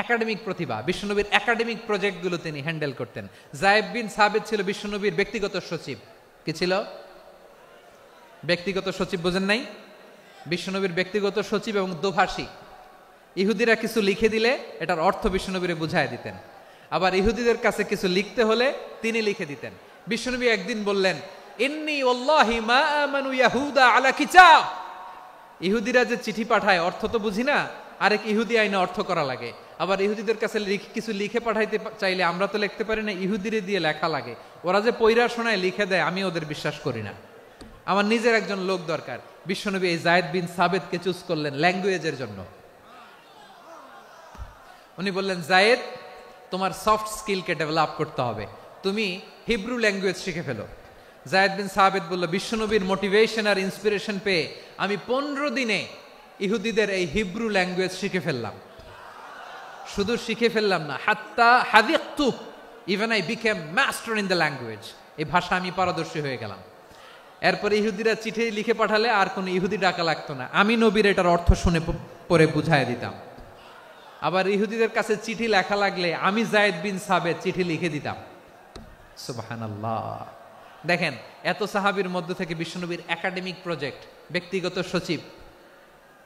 [SPEAKER 1] একাডেমিক প্রতিভা। বিশ্বনবীর একাডেমিক প্রজেক্টগুলো তিনি হ্যান্ডেল করতেন। যায়েদ বিন সাবিত ছিল বিশ্বনবীর ব্যক্তিগত সচিব। কি ছিল? ব্যক্তিগত সচিব। বোঝেন নাই? বিশ্বনবীর ব্যক্তিগত সচিব এবং দোভাষী। ইহুদিরা কিছু লিখে দিলে এটার অর্থ বিশ্বনবীরে বুঝায় দিতেন। আবার ইহুদিদের কাছে কিছু লিখতে হলে তিনি লিখে দিতেন। বিশ্বনবী একদিন বললেন, ইন্নী ওয়াল্লাহি মা আমানু ইয়াহুদা আলা কিতাব। ইহুদিরা যে চিঠি পাঠায় অর্থ তো বুঝি না, আরেক ইহুদি আইনে অর্থ করা লাগে, আবার ইহুদিদের কাছে কিছু লিখে পাঠাইতে চাইলে আমরা তো লিখতে পারি না, ইহুদিরে দিয়ে লেখা লাগে। ওরা যে পয়রা শোনায় লিখে দেয়, আমি ওদের বিশ্বাস করি না। আমার নিজের একজন লোক দরকার। বিশ্বনবী এই যায়েদ বিন সাবেতকে চুজ করলেন ল্যাঙ্গুয়েজের জন্য। উনি বললেন, যায়েদ, তোমার সফট স্কিলকে ডেভেলপ করতে হবে, তুমি হিব্রু ল্যাঙ্গুয়েজ শিখে ফেলো। যায়েদ বিন সাবেত বলল, বিশ্বনবীর মোটিভেশন আর ইন্সপিরেশন পেয়ে আমি 15 দিনে ইহুদিদের এই হিব্রু ল্যাঙ্গুয়েজ শিখে ফেললাম। শুধু শিখে ফেললাম না, হাত্তা হাদিকতু, even I became master in the language. এই ভাষা আমি পারদর্শী হয়ে গেলাম। এরপরে ইহুদিরা চিঠি লিখে পাঠালে আর কোনো ইহুদি ডাকা লাগতো না, আমি নবীর এটার অর্থ শুনে পরে বুঝাই দিতাম। আবার ইহুদিদের কাছে চিঠি লেখা লাগলে আমি যায়েদ বিন সাবেত চিঠি লিখে দিতাম। সুবহানাল্লাহ। দেখেন, এত সাহাবীর মধ্য থেকে বিশ্বনবীর একাডেমিক প্রজেক্ট, ব্যক্তিগত সচিব,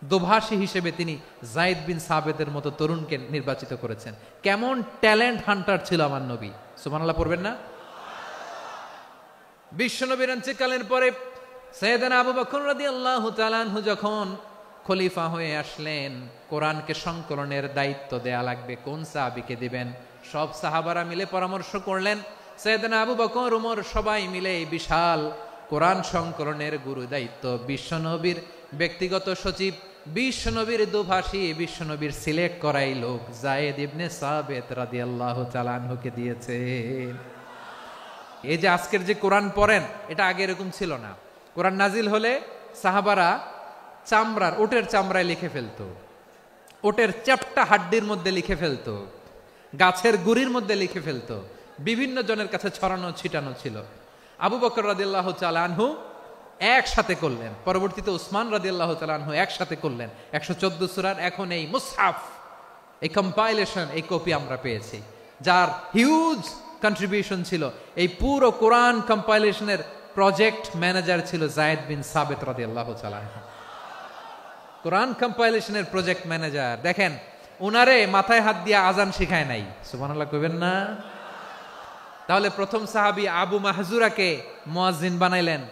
[SPEAKER 1] দোভাষী হিসেবে তিনি যায়েদ বিন সাবেতের মতো তরুণকে নির্বাচিত করেছেন। কেমন ট্যালেন্ট হান্টার ছিল আমার নবী! সুবহানাল্লাহ পড়বেন না? বিশ্বনবীর ইন্তেকালের পরে সাইয়েদনা আবু বকর রাদিয়াল্লাহু তাআলা আনহু যখন খলিফা হয়ে আসলেন, কোরআনকে সংকলনের দায়িত্ব দেয়া লাগবে, কোন সাহাবীকে দিবেন? সব সাহাবারা মিলে পরামর্শ করলেন। সাইয়েদনা আবু বকর, ওমর সবাই মিলে এই বিশাল কোরআন সংকলনের গুরু দায়িত্ব বিশ্বনবীর ব্যক্তিগত সচিব, বিশ্বনবীর দোভাষী, বিশ্বনবীর সিলেক্ট করাই লোক যায়েদ ইবনে সাবেত রাদিয়াল্লাহু তাআলা আনহুকে দিয়েছে। এই যে আজকের যে কোরআন পড়েন, এটা আগে এরকম ছিল না। কোরআন নাজিল হলে সাহাবারা চামড়ার, ওটের চামড়ায় লিখে ফেলতো, ওটের চ্যাপ্টা হাড্ডির মধ্যে লিখে ফেলতো, গাছের গুড়ির মধ্যে লিখে ফেলতো, বিভিন্ন জনের কাছে ছড়ানো ছিটানো ছিল। আবু বকর রাদিয়াল্লাহু তাআলা আনহু একসাথে করলেন, পরবর্তীতে উসমান রাদিয়াল্লাহু তাআলা আনহু একসাথে করলেন। 114 সূরার এখন এই মুসহাফ, এই কম্পাইলেশন, এই কপি আমরা পেয়েছি, যার হিউজ কন্ট্রিবিউশন ছিল। এই পুরো কোরআন কম্পাইলেশনের প্রজেক্ট ম্যানেজার ছিল যায়েদ বিন সাবেত রাদিয়াল্লাহু তাআলা আনহু। কোরআন কম্পাইলেশনের প্রজেক্ট ম্যানেজার। দেখেন, উনারে মাথায় হাত দিয়ে আজান শিখায় নাই। সুবহানাল্লাহ কইবেন না? তাহলে প্রথম সাহাবী আবু মাহজুরাকে মুয়াজ্জিন বানাইলেন,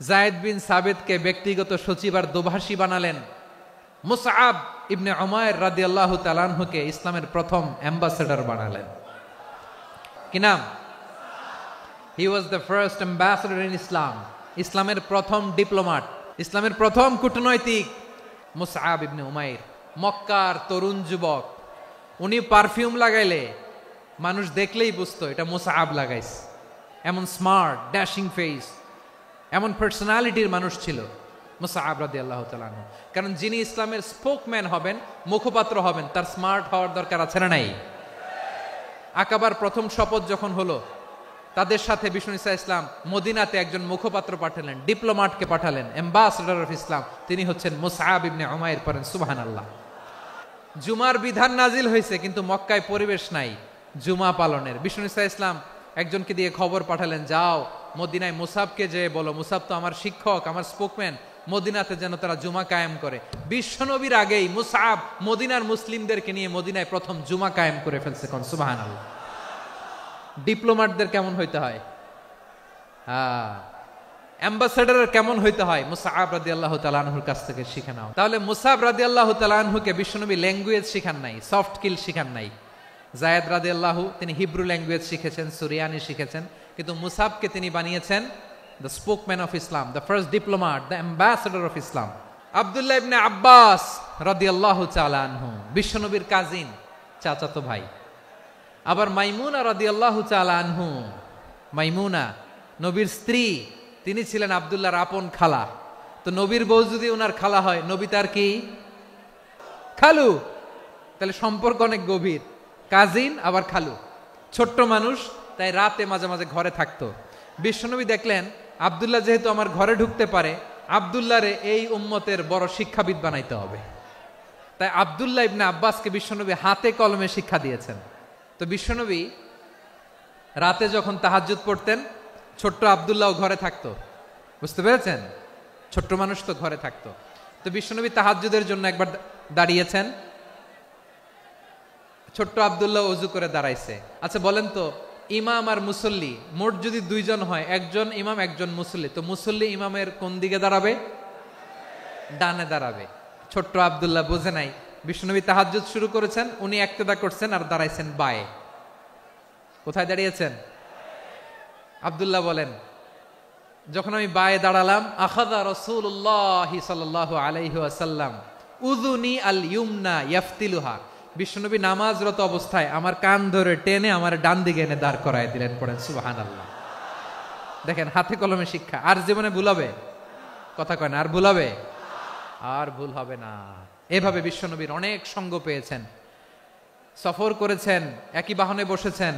[SPEAKER 1] যায়েদ বিন সাবেতকে ব্যক্তিগত সচিব আর দোভাষী বানালেন, মুসআব ইবনে উমাইর রাদিয়াল্লাহু তাআলা আনহুকে ইসলামের প্রথম অ্যাম্বাসেডর বানালেন। কি নাম? He was the first ambassador in Islam. ইসলামের প্রথম ডিপ্লোম্যাট, ইসলামের প্রথম কূটনৈতিক মুসআব ইবনে উমাইর, মক্কার তরুণ যুবক। উনি পারফিউম লাগাইলে মানুষ দেখলেই বুঝতো এটা মুসআব লাগাইছে। এমন স্মার্ট, ড্যাশিং ফেস, এমন পার্সোনালিটির মানুষ ছিল মুসআব রাদিয়াল্লাহু তাআলা আনহু। কারণ যিনি ইসলামের স্পোকম্যান হবেন, মুখপাত্র হবেন, তার স্মার্ট হওয়ার দরকার আছে না নাই? আকাবার প্রথম শপথ যখন হলো, তাদের সাথে বিষ্ণু ঈসা ইসলাম মদিনাতে একজন মুখপাত্র পাঠালেন, ডিপ্লোম্যাটকে পাঠালেন, অ্যাম্বাসেডর অফ ইসলাম। তিনি হচ্ছেন মুসআব ইবনে উমাইর। পড়েন সুবহানাল্লাহ। জুমার বিধান নাজিল হয়েছে, কিন্তু মক্কায় পরিবেশ নাই জুমা পালনের। বিষ্ণু ঈসা ইসলাম একজনকে দিয়ে খবর পাঠালেন, যাও মদিনায় মুসাবকে যে বলো, মুসাব তো আমার শিক্ষক, আমার স্পোকম্যান, মদিনাতে যেন তারা জুমা কায়েম করে। বিশ্বনবীর আগেই মুসআব মদিনার মুসলিমদেরকে নিয়ে মদিনায় প্রথম জুমা কায়েম করে ফেলছে। কোন সুবহানাল্লাহ। ডিপ্লোম্যাটদের কেমন হইতে হয়, অ্যাম্বাসেডরের কেমন হইতে হয়, মুসআব রাদিয়াল্লাহু তাআলা আনহুর কাছ থেকে শিখে নাও। তাহলে মুসআব রাদিয়াল্লাহু তাআলা আনহুকে বিশ্বনবী ল্যাঙ্গুয়েজ শিখান নাই, সফট স্কিল শিখান নাই। যায়েদ রাদিয়াল্লাহু তিনি হিব্রু ল্যাঙ্গুয়েজ শিখেছেন, সুরিয়ানি শিখেছেন, কিন্তু মুসআবকে তিনি বানিয়েছেন the spokesman of Islam, the first diplomat, the ambassador of Islam. Abdullah ibn Abbas রাদিয়াল্লাহু তাআলা আনহু বিশ্বনবীর কাজিন, চাচাতো ভাই। আবার মাইমুনা রাদিয়াল্লাহু তাআলা আনহু, মাইমুনা নবীর স্ত্রী, তিনি ছিলেন আব্দুল্লাহর আপন খালা। তো নবীর বউ যদি ওনার খালা হয়, নবী তার কি খালু। তাহলে সম্পর্ক অনেক গভীর, কাজিন আবার খালু। ছোট্ট মানুষ, তাই রাতে মাঝে মাঝে ঘরে থাকতো। বিশ্বনবী দেখলেন আব্দুল্লাহ যেহেতু আমার ঘরে ঢুকতে পারে, আব্দুল্লাহরে এই উম্মতের বড় শিক্ষাবিদ বানাইতে হবে। তাই আব্দুল্লাহ ইবনে আব্বাসকে বিশ্বনবী হাতে কলমে শিক্ষা দিয়েছেন। তো বিশ্বনবী রাতে যখন তাহাজ্জুদ পড়তেন, ছোট্ট আব্দুল্লাহ ঘরে থাকতো। বুঝতে পেরেছেন? ছোট্ট মানুষ তো ঘরে থাকতো। তো বিশ্বনবী তাহাজ্জুদের জন্য একবার দাঁড়িয়েছেন, ছোট্ট আব্দুল্লাহ ওযু করে দাঁড়াইছে। আচ্ছা বলেন তো, ইমাম আর মুসল্লি মোট যদি দুইজন হয়, একজন ইমাম একজন মুসল্লি, তো মুসল্লি ইমামের কোন দিকে দাঁড়াবে? ডানে দাঁড়াবে। ছোট্ট আব্দুল্লাহ বোঝে নাই, বিশ্বনবী তাহাজ্জুদ শুরু করেছেন, উনি একতেদা করছেন আর দাঁড়াইছেন বায়ে। কোথায় দাঁড়িয়েছেন? আব্দুল্লাহ বলেন, যখন আমি বায়ে দাঁড়ালাম, আখাযা রাসূলুল্লাহ সাল্লাল্লাহু আলাইহি ওয়াসাল্লাম উযুনি আল ইউমনা ইয়াফতিলুহা, বিশ্বনবী নামাজরত অবস্থায় আমার কান ধরে টেনে আমার ডান দিকে এনে দাঁড় করায় দিলেন। পড়েন সুবহানাল্লাহ। দেখেন, হাতে কলমে শিক্ষা। আর জীবনে ভুল হবে? কথা কয় না, আর ভুল হবে? আর ভুল হবে না। এভাবে বিশ্বনবীর অনেক সঙ্গ পেয়েছেন, সফর করেছেন, একই বাহনে বসেছেন,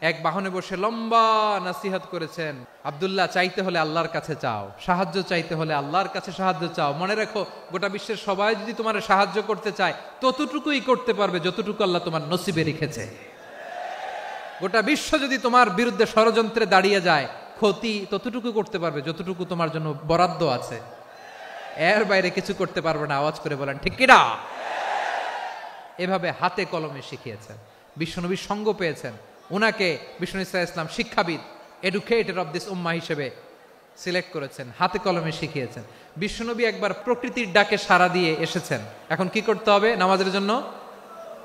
[SPEAKER 1] এক বাহনে বসে লম্বা নাসিহত করেছেন। আব্দুল্লাহ, চাইতে হলে আল্লাহর কাছে চাও, সাহায্য চাইতে হলে আল্লাহর কাছে সাহায্য চাও। মনে রাখো, গোটা বিশ্বের সবাই যদি তোমার সাহায্য করতে চায়, ততটুকুই করতে পারবে যতটুকু আল্লাহ তোমার নসিবে রেখেছে। গোটা বিশ্ব যদি তোমার বিরুদ্ধে ষড়যন্ত্রে দাঁড়িয়ে যায়, ক্ষতি ততটুকু করতে পারবে যতটুকু তোমার জন্য বরাদ্দ আছে। এর বাইরে কিছু করতে পারবে না। আওয়াজ করে বলেন ঠিক কিনা? এভাবে হাতে কলমে শিখিয়েছেন, বিশ্বনবীর সঙ্গ পেয়েছেন। উনাকে বিষ্ণু ইসলাম শিক্ষাবিদ, এডুকেটর অফ দিস উম্মাহ হিসেবে সিলেক্ট করেছেন, হাতে কলমে শিখিয়েছেন। বিশ্বনবী একবার প্রকৃতির ডাকে সাড়া দিয়ে এসেছেন। এখন কি করতে হবে? নামাজের জন্য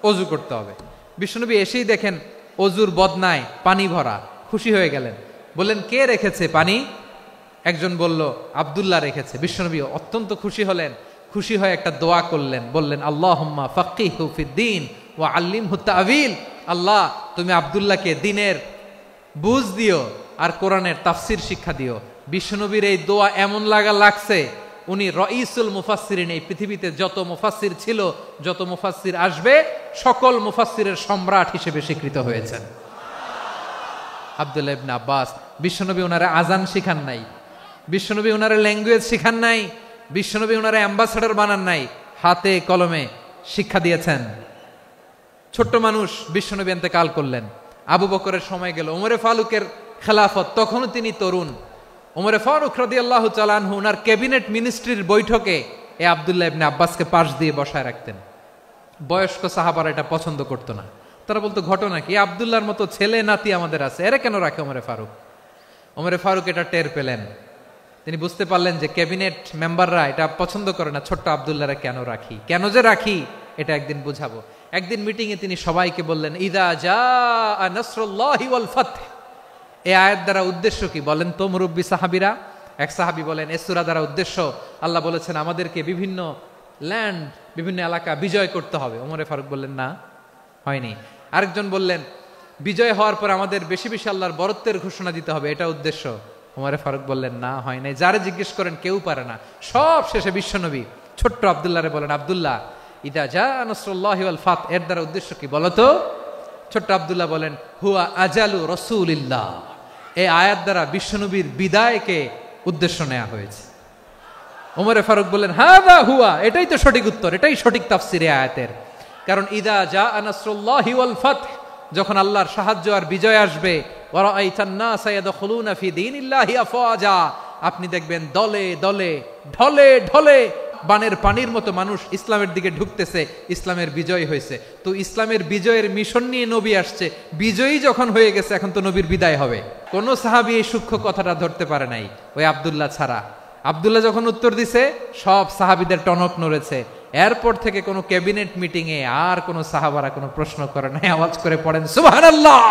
[SPEAKER 1] অজু করতে হবে। বিশ্বনবী এসেই দেখেন অজুর বদনায় পানি ভরা, খুশি হয়ে গেলেন, বললেন কে রেখেছে পানি? একজন বলল আব্দুল্লাহ রেখেছে। বিশ্বনবী অত্যন্ত খুশি হলেন, খুশি হয়ে একটা দোয়া করলেন, বললেন আল্লাহুম্মা ফাক্কিহু ফিদ্দীন ওয়া আল্লিমহু তা'ওয়ীল, আল্লাহ তুমি আব্দুল্লাহকে দ্বীনের বুঝ দিও আর কোরআনের তাফসীর শিক্ষা দিও। বিশ্বনবীর এই দোয়া এমন লাগছে, উনি রাইসুল মুফাসসিরিন, এই পৃথিবীতে যত মুফাসসির ছিল, যত মুফাসসির আসবে, সকল মুফাসসিরের সম্রাট হিসেবে স্বীকৃত হয়েছেন। আব্দুল্লাহ ইবনে আব্বাস, বিশ্বনবী ওনারে আজান শিখান নাই, বিশ্বনবী ওনারে ল্যাঙ্গুয়েজ শিখান নাই, বিশ্বনবী ওনারে অ্যাম্বাসেডর বানান নাই, হাতে কলমে শিক্ষা দিয়েছেন। ছোট্ট মানুষ, বিশ্বনবী ইন্তেকাল করলেন, আবু বকরের সময় গেল, ওমরে ফারুকের খেলাফত, তখনও তিনি তরুণ। ওমরে ফারুক রাদিয়াল্লাহু তাআলা আনহু ওনার ক্যাবিনেট মিনিস্ট্রির বৈঠকে এই আব্দুল্লাহ ইবনে আব্বাসকে পাশ দিয়ে বসায় রাখতেন। বয়স্ক সাহাবারা এটা পছন্দ করতো না, তারা বলতো ঘটনা কি, আব্দুল্লাহর মতো ছেলে নাতি আমাদের আছে, এরা কেন রাখে ওমরে ফারুক? ওমরে ফারুক এটা টের পেলেন, তিনি বুঝতে পারলেন যে ক্যাবিনেট মেম্বাররা এটা পছন্দ করে না, ছোট্ট আব্দুল্লাহরা কেন রাখি, কেন যে রাখি এটা একদিন বুঝাবো। একদিন মিটিং এ তিনি সবাইকে বললেন, ইদা জাআ নাসরুল্লাহি ওয়াল ফাতহ, এই আয়াত দ্বারা উদ্দেশ্য কি বলেন তো মুরব্বী সাহাবীরা? এক সাহাবী বলেন, এই সূরা দ্বারা উদ্দেশ্য, আল্লাহ বলেছেন আমাদেরকে বিভিন্ন ল্যান্ড, বিভিন্ন এলাকা বিজয় করতে হবে। ওমরে ফারুক বললেন না, হয়নি। আরেকজন বললেন, বিজয় হওয়ার পর আমাদের বেশি বেশি আল্লাহর বরত্বের ঘোষণা দিতে হবে, এটা উদ্দেশ্য। ওমরে ফারুক বললেন না, হয় নাই। যারা জিজ্ঞেস করেন কেউ পারে না। সব শেষে বিশ্বনবী ছোট্ট আব্দুল্লাহরে বলেন, আব্দুল্লাহ, ইদা জাআ নাসরুল্লাহি ওয়াল ফাতহ, এর দ্বারা উদ্দেশ্য কি বলো তো? ছোট্ট আব্দুল্লাহ বলেন, হুয়া আজালু রাসূলিল্লাহ, এই আয়াত দ্বারা বিশ্বনবীর বিদায়কে উদ্দেশ্য নেওয়া হয়েছে। ওমরে ফারুক বললেন, হাযা হুয়া, এটাই তো সঠিক উত্তর, এটাই সঠিক তাফসীর এই আয়াতের। কারণ ইদা জাআ নাসরুল্লাহি ওয়াল ফাতহ, যখন আল্লাহর সাহায্য আর বিজয় আসবে, ওয়া রাআইতান নাসা ইয়াদখুলুনা ফি দীনিল্লাহি আফওয়াজা, আপনি দেখবেন দলে দলে, ঢলে ঢলে, বানের পানির মতো মানুষ ইসলামের দিকে ঢুকতেছে, ইসলামের বিজয় হয়েছে। তো ইসলামের বিজয়ের মিশন নিয়ে নবী আসছে, বিজয়ী যখন হয়ে গেছে, এখন তো নবীর বিদায় হবে। কোন সাহাবী এই সূক্ষ্ম কথাটা ধরতে পারে নাই, ওই আব্দুল্লাহ ছাড়া। আব্দুল্লাহ যখন উত্তর দিছে, সব সাহাবীদের টনক নড়েছে। এরপর থেকে কোনো ক্যাবিনেট মিটিং এ আর কোনো সাহাবারা কোনো প্রশ্ন করে নাই। আওয়াজ করে পড়েন সুবহানাল্লাহ।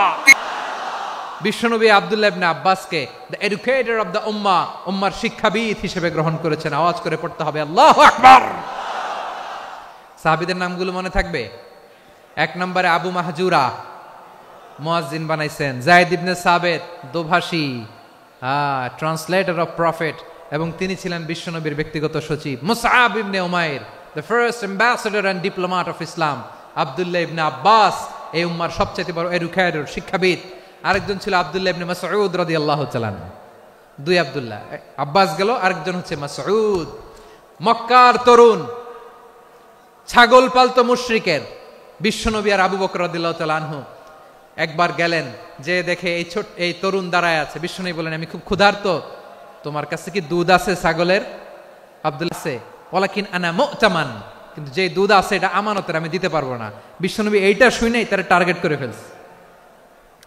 [SPEAKER 1] বিশ্বনবী আব্দুল্লাহ ইবনে আব্বাসকে দ্য এডুকেটর অফ দ্য উম্মাহ, উম্মার শিক্ষাবিদ হিসেবে গ্রহণ করেছেন। আওয়াজ করে পড়তে হবে আল্লাহু আকবার। সাহাবীদের নামগুলো মনে থাকবে? এক নম্বরে আবু মাহজুরা, মুয়াজ্জিন বানাইছেন। যায়েদ ইবনে সাবিত, দোভাষী, ট্রান্সলেটর অফ প্রফেট, এবং তিনি ছিলেন বিশ্বনবীর ব্যক্তিগত সচিব। Musab ibn Umair, the first ambassador and diplomat of Islam. Abdullah ibn Abbas, এই উম্মার সবচেয়ে বড় এডুকেটর, শিক্ষাবিদ। আরেকজন ছিল আব্দুল্লাহ ইবনে মাসউদ রাদিয়াল্লাহু তাআলা। দুই আব্দুল্লাহ, আব্বাস গেল, আরেকজন হচ্ছে মাসউদ। মক্কার তরুণ, ছাগল পালতো মুশরিকের। বিশ্বনবী আর আবু বকর রাদিয়াল্লাহু তাআলা আনহু একবার গেলেন, যে দেখে এই তরুণ দাঁড়ায় আছে। বিশ্বনবী বলেন, আমি খুব ক্ষুধার্ত, তোমার কাছে কি দুধ আছে ছাগলের? আব্দুল্লাহ আছে, ওয়ালাকিন আনা মু'তামান, কিন্তু যে দুধ আছে এটা আমানতের, আমি দিতে পারবো না। বিশ্বনবী এইটা শুনেই তারা টার্গেট করে ফেলছে।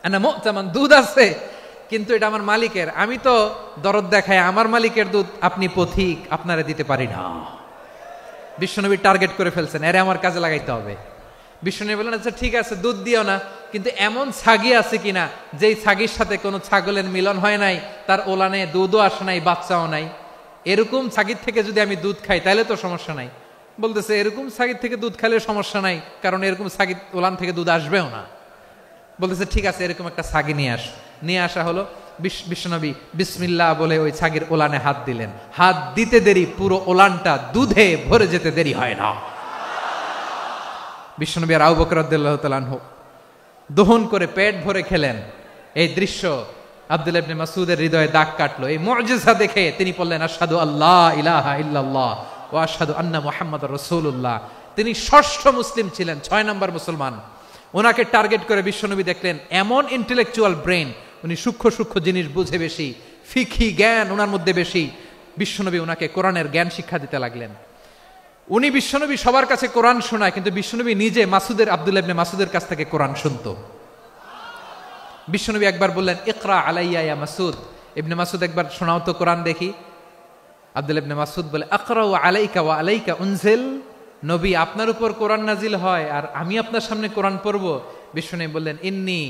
[SPEAKER 1] আনা মু'তামান, দুধ আছে কিন্তু এটা আমার মালিকের, আমি তো দরদ দেখাই, আমার মালিকের দুধ, আপনি পথিক, আপনারা দিতে পারি না। বিশ্বনবী টার্গেট করে ফেলছেন, এরে আমার কাজে লাগাইতে হবে। বিশ্বনবী বললেন, আচ্ছা ঠিক আছে, দুধ দিও না, কিন্তু এমন ছাগি আছে কিনা যেই ছাগির সাথে কোনো ছাগলের মিলন হয় নাই, তার ওলানে দুধও আসে নাই, বাচ্চাও নাই, এরকম ছাগির থেকে যদি আমি দুধ খাই তাহলে তো সমস্যা নাই। বলতেছে এরকম ছাগির থেকে দুধ খাইলে সমস্যা নাই, কারণ এরকম ছাগির ওলান থেকে দুধ আসবেও না। বলতেছে ঠিক আছে, এরকম একটা ছাগি নিয়ে আসা হলো। বিশ্বনবী বিসমিল্লাহ বলে ওই ছাগির ওলানে হাত দিলেন। হাত দিতে দেরি, পুরো ওলানটা দুধে ভরে যেতে দেরি হয় না। বিশ্বনবী আর আবু বকর রাদিয়াল্লাহু তাআলা আনহু দহন করে পেট ভরে খেলেন। এই দৃশ্য আব্দুল্লাহ ইবনে মাসউদের হৃদয়ে দাগ কাটলো। এই মুজিজা দেখে তিনি বললেন, আশহাদু আল্লা ইলাহা ইল্লাল্লাহ ওয়া আশহাদু আন্না মুহাম্মাদুর রাসূলুল্লাহ। তিনি ষষ্ঠ মুসলিম ছিলেন, 6 নম্বর মুসলমান। ওনাকে টার্গেট করে বিশ্বনবী দেখলেন এমন ইন্টেলেকচুয়াল ব্রেন, উনি সূক্ষ্ম সূক্ষ্ম জিনিস বুঝে বেশি, ফিকহি জ্ঞান ওনার মধ্যে বেশি। বিশ্বনবী ওনাকে কোরআনের জ্ঞান শিক্ষা দিতে লাগলেন। উনি বিশ্বনবী সবার কাছে কোরআন শোনায়, কিন্তু বিশ্বনবী নিজে আব্দুল্লাহ ইবনে মাসউদের কাছ থেকে কোরআন শুনতো। বিশ্বনবী একবার বললেন, ইকরা আলাইয়া ইয়া মাসউদ। ইবনে মাসউদ একবার শোনাও তো কোরআন দেখি। আব্দুল্লাহ ইবনে মাসউদ বলে, আকরাউ আলাইকা ওয়া আলাইকা উনজিল। নবী, আপনার উপর কোরআন নাজিল হয় আর আমি আপনার সামনে কোরআন পড়ব। বিশ্বনবী বললেন, ইন্নী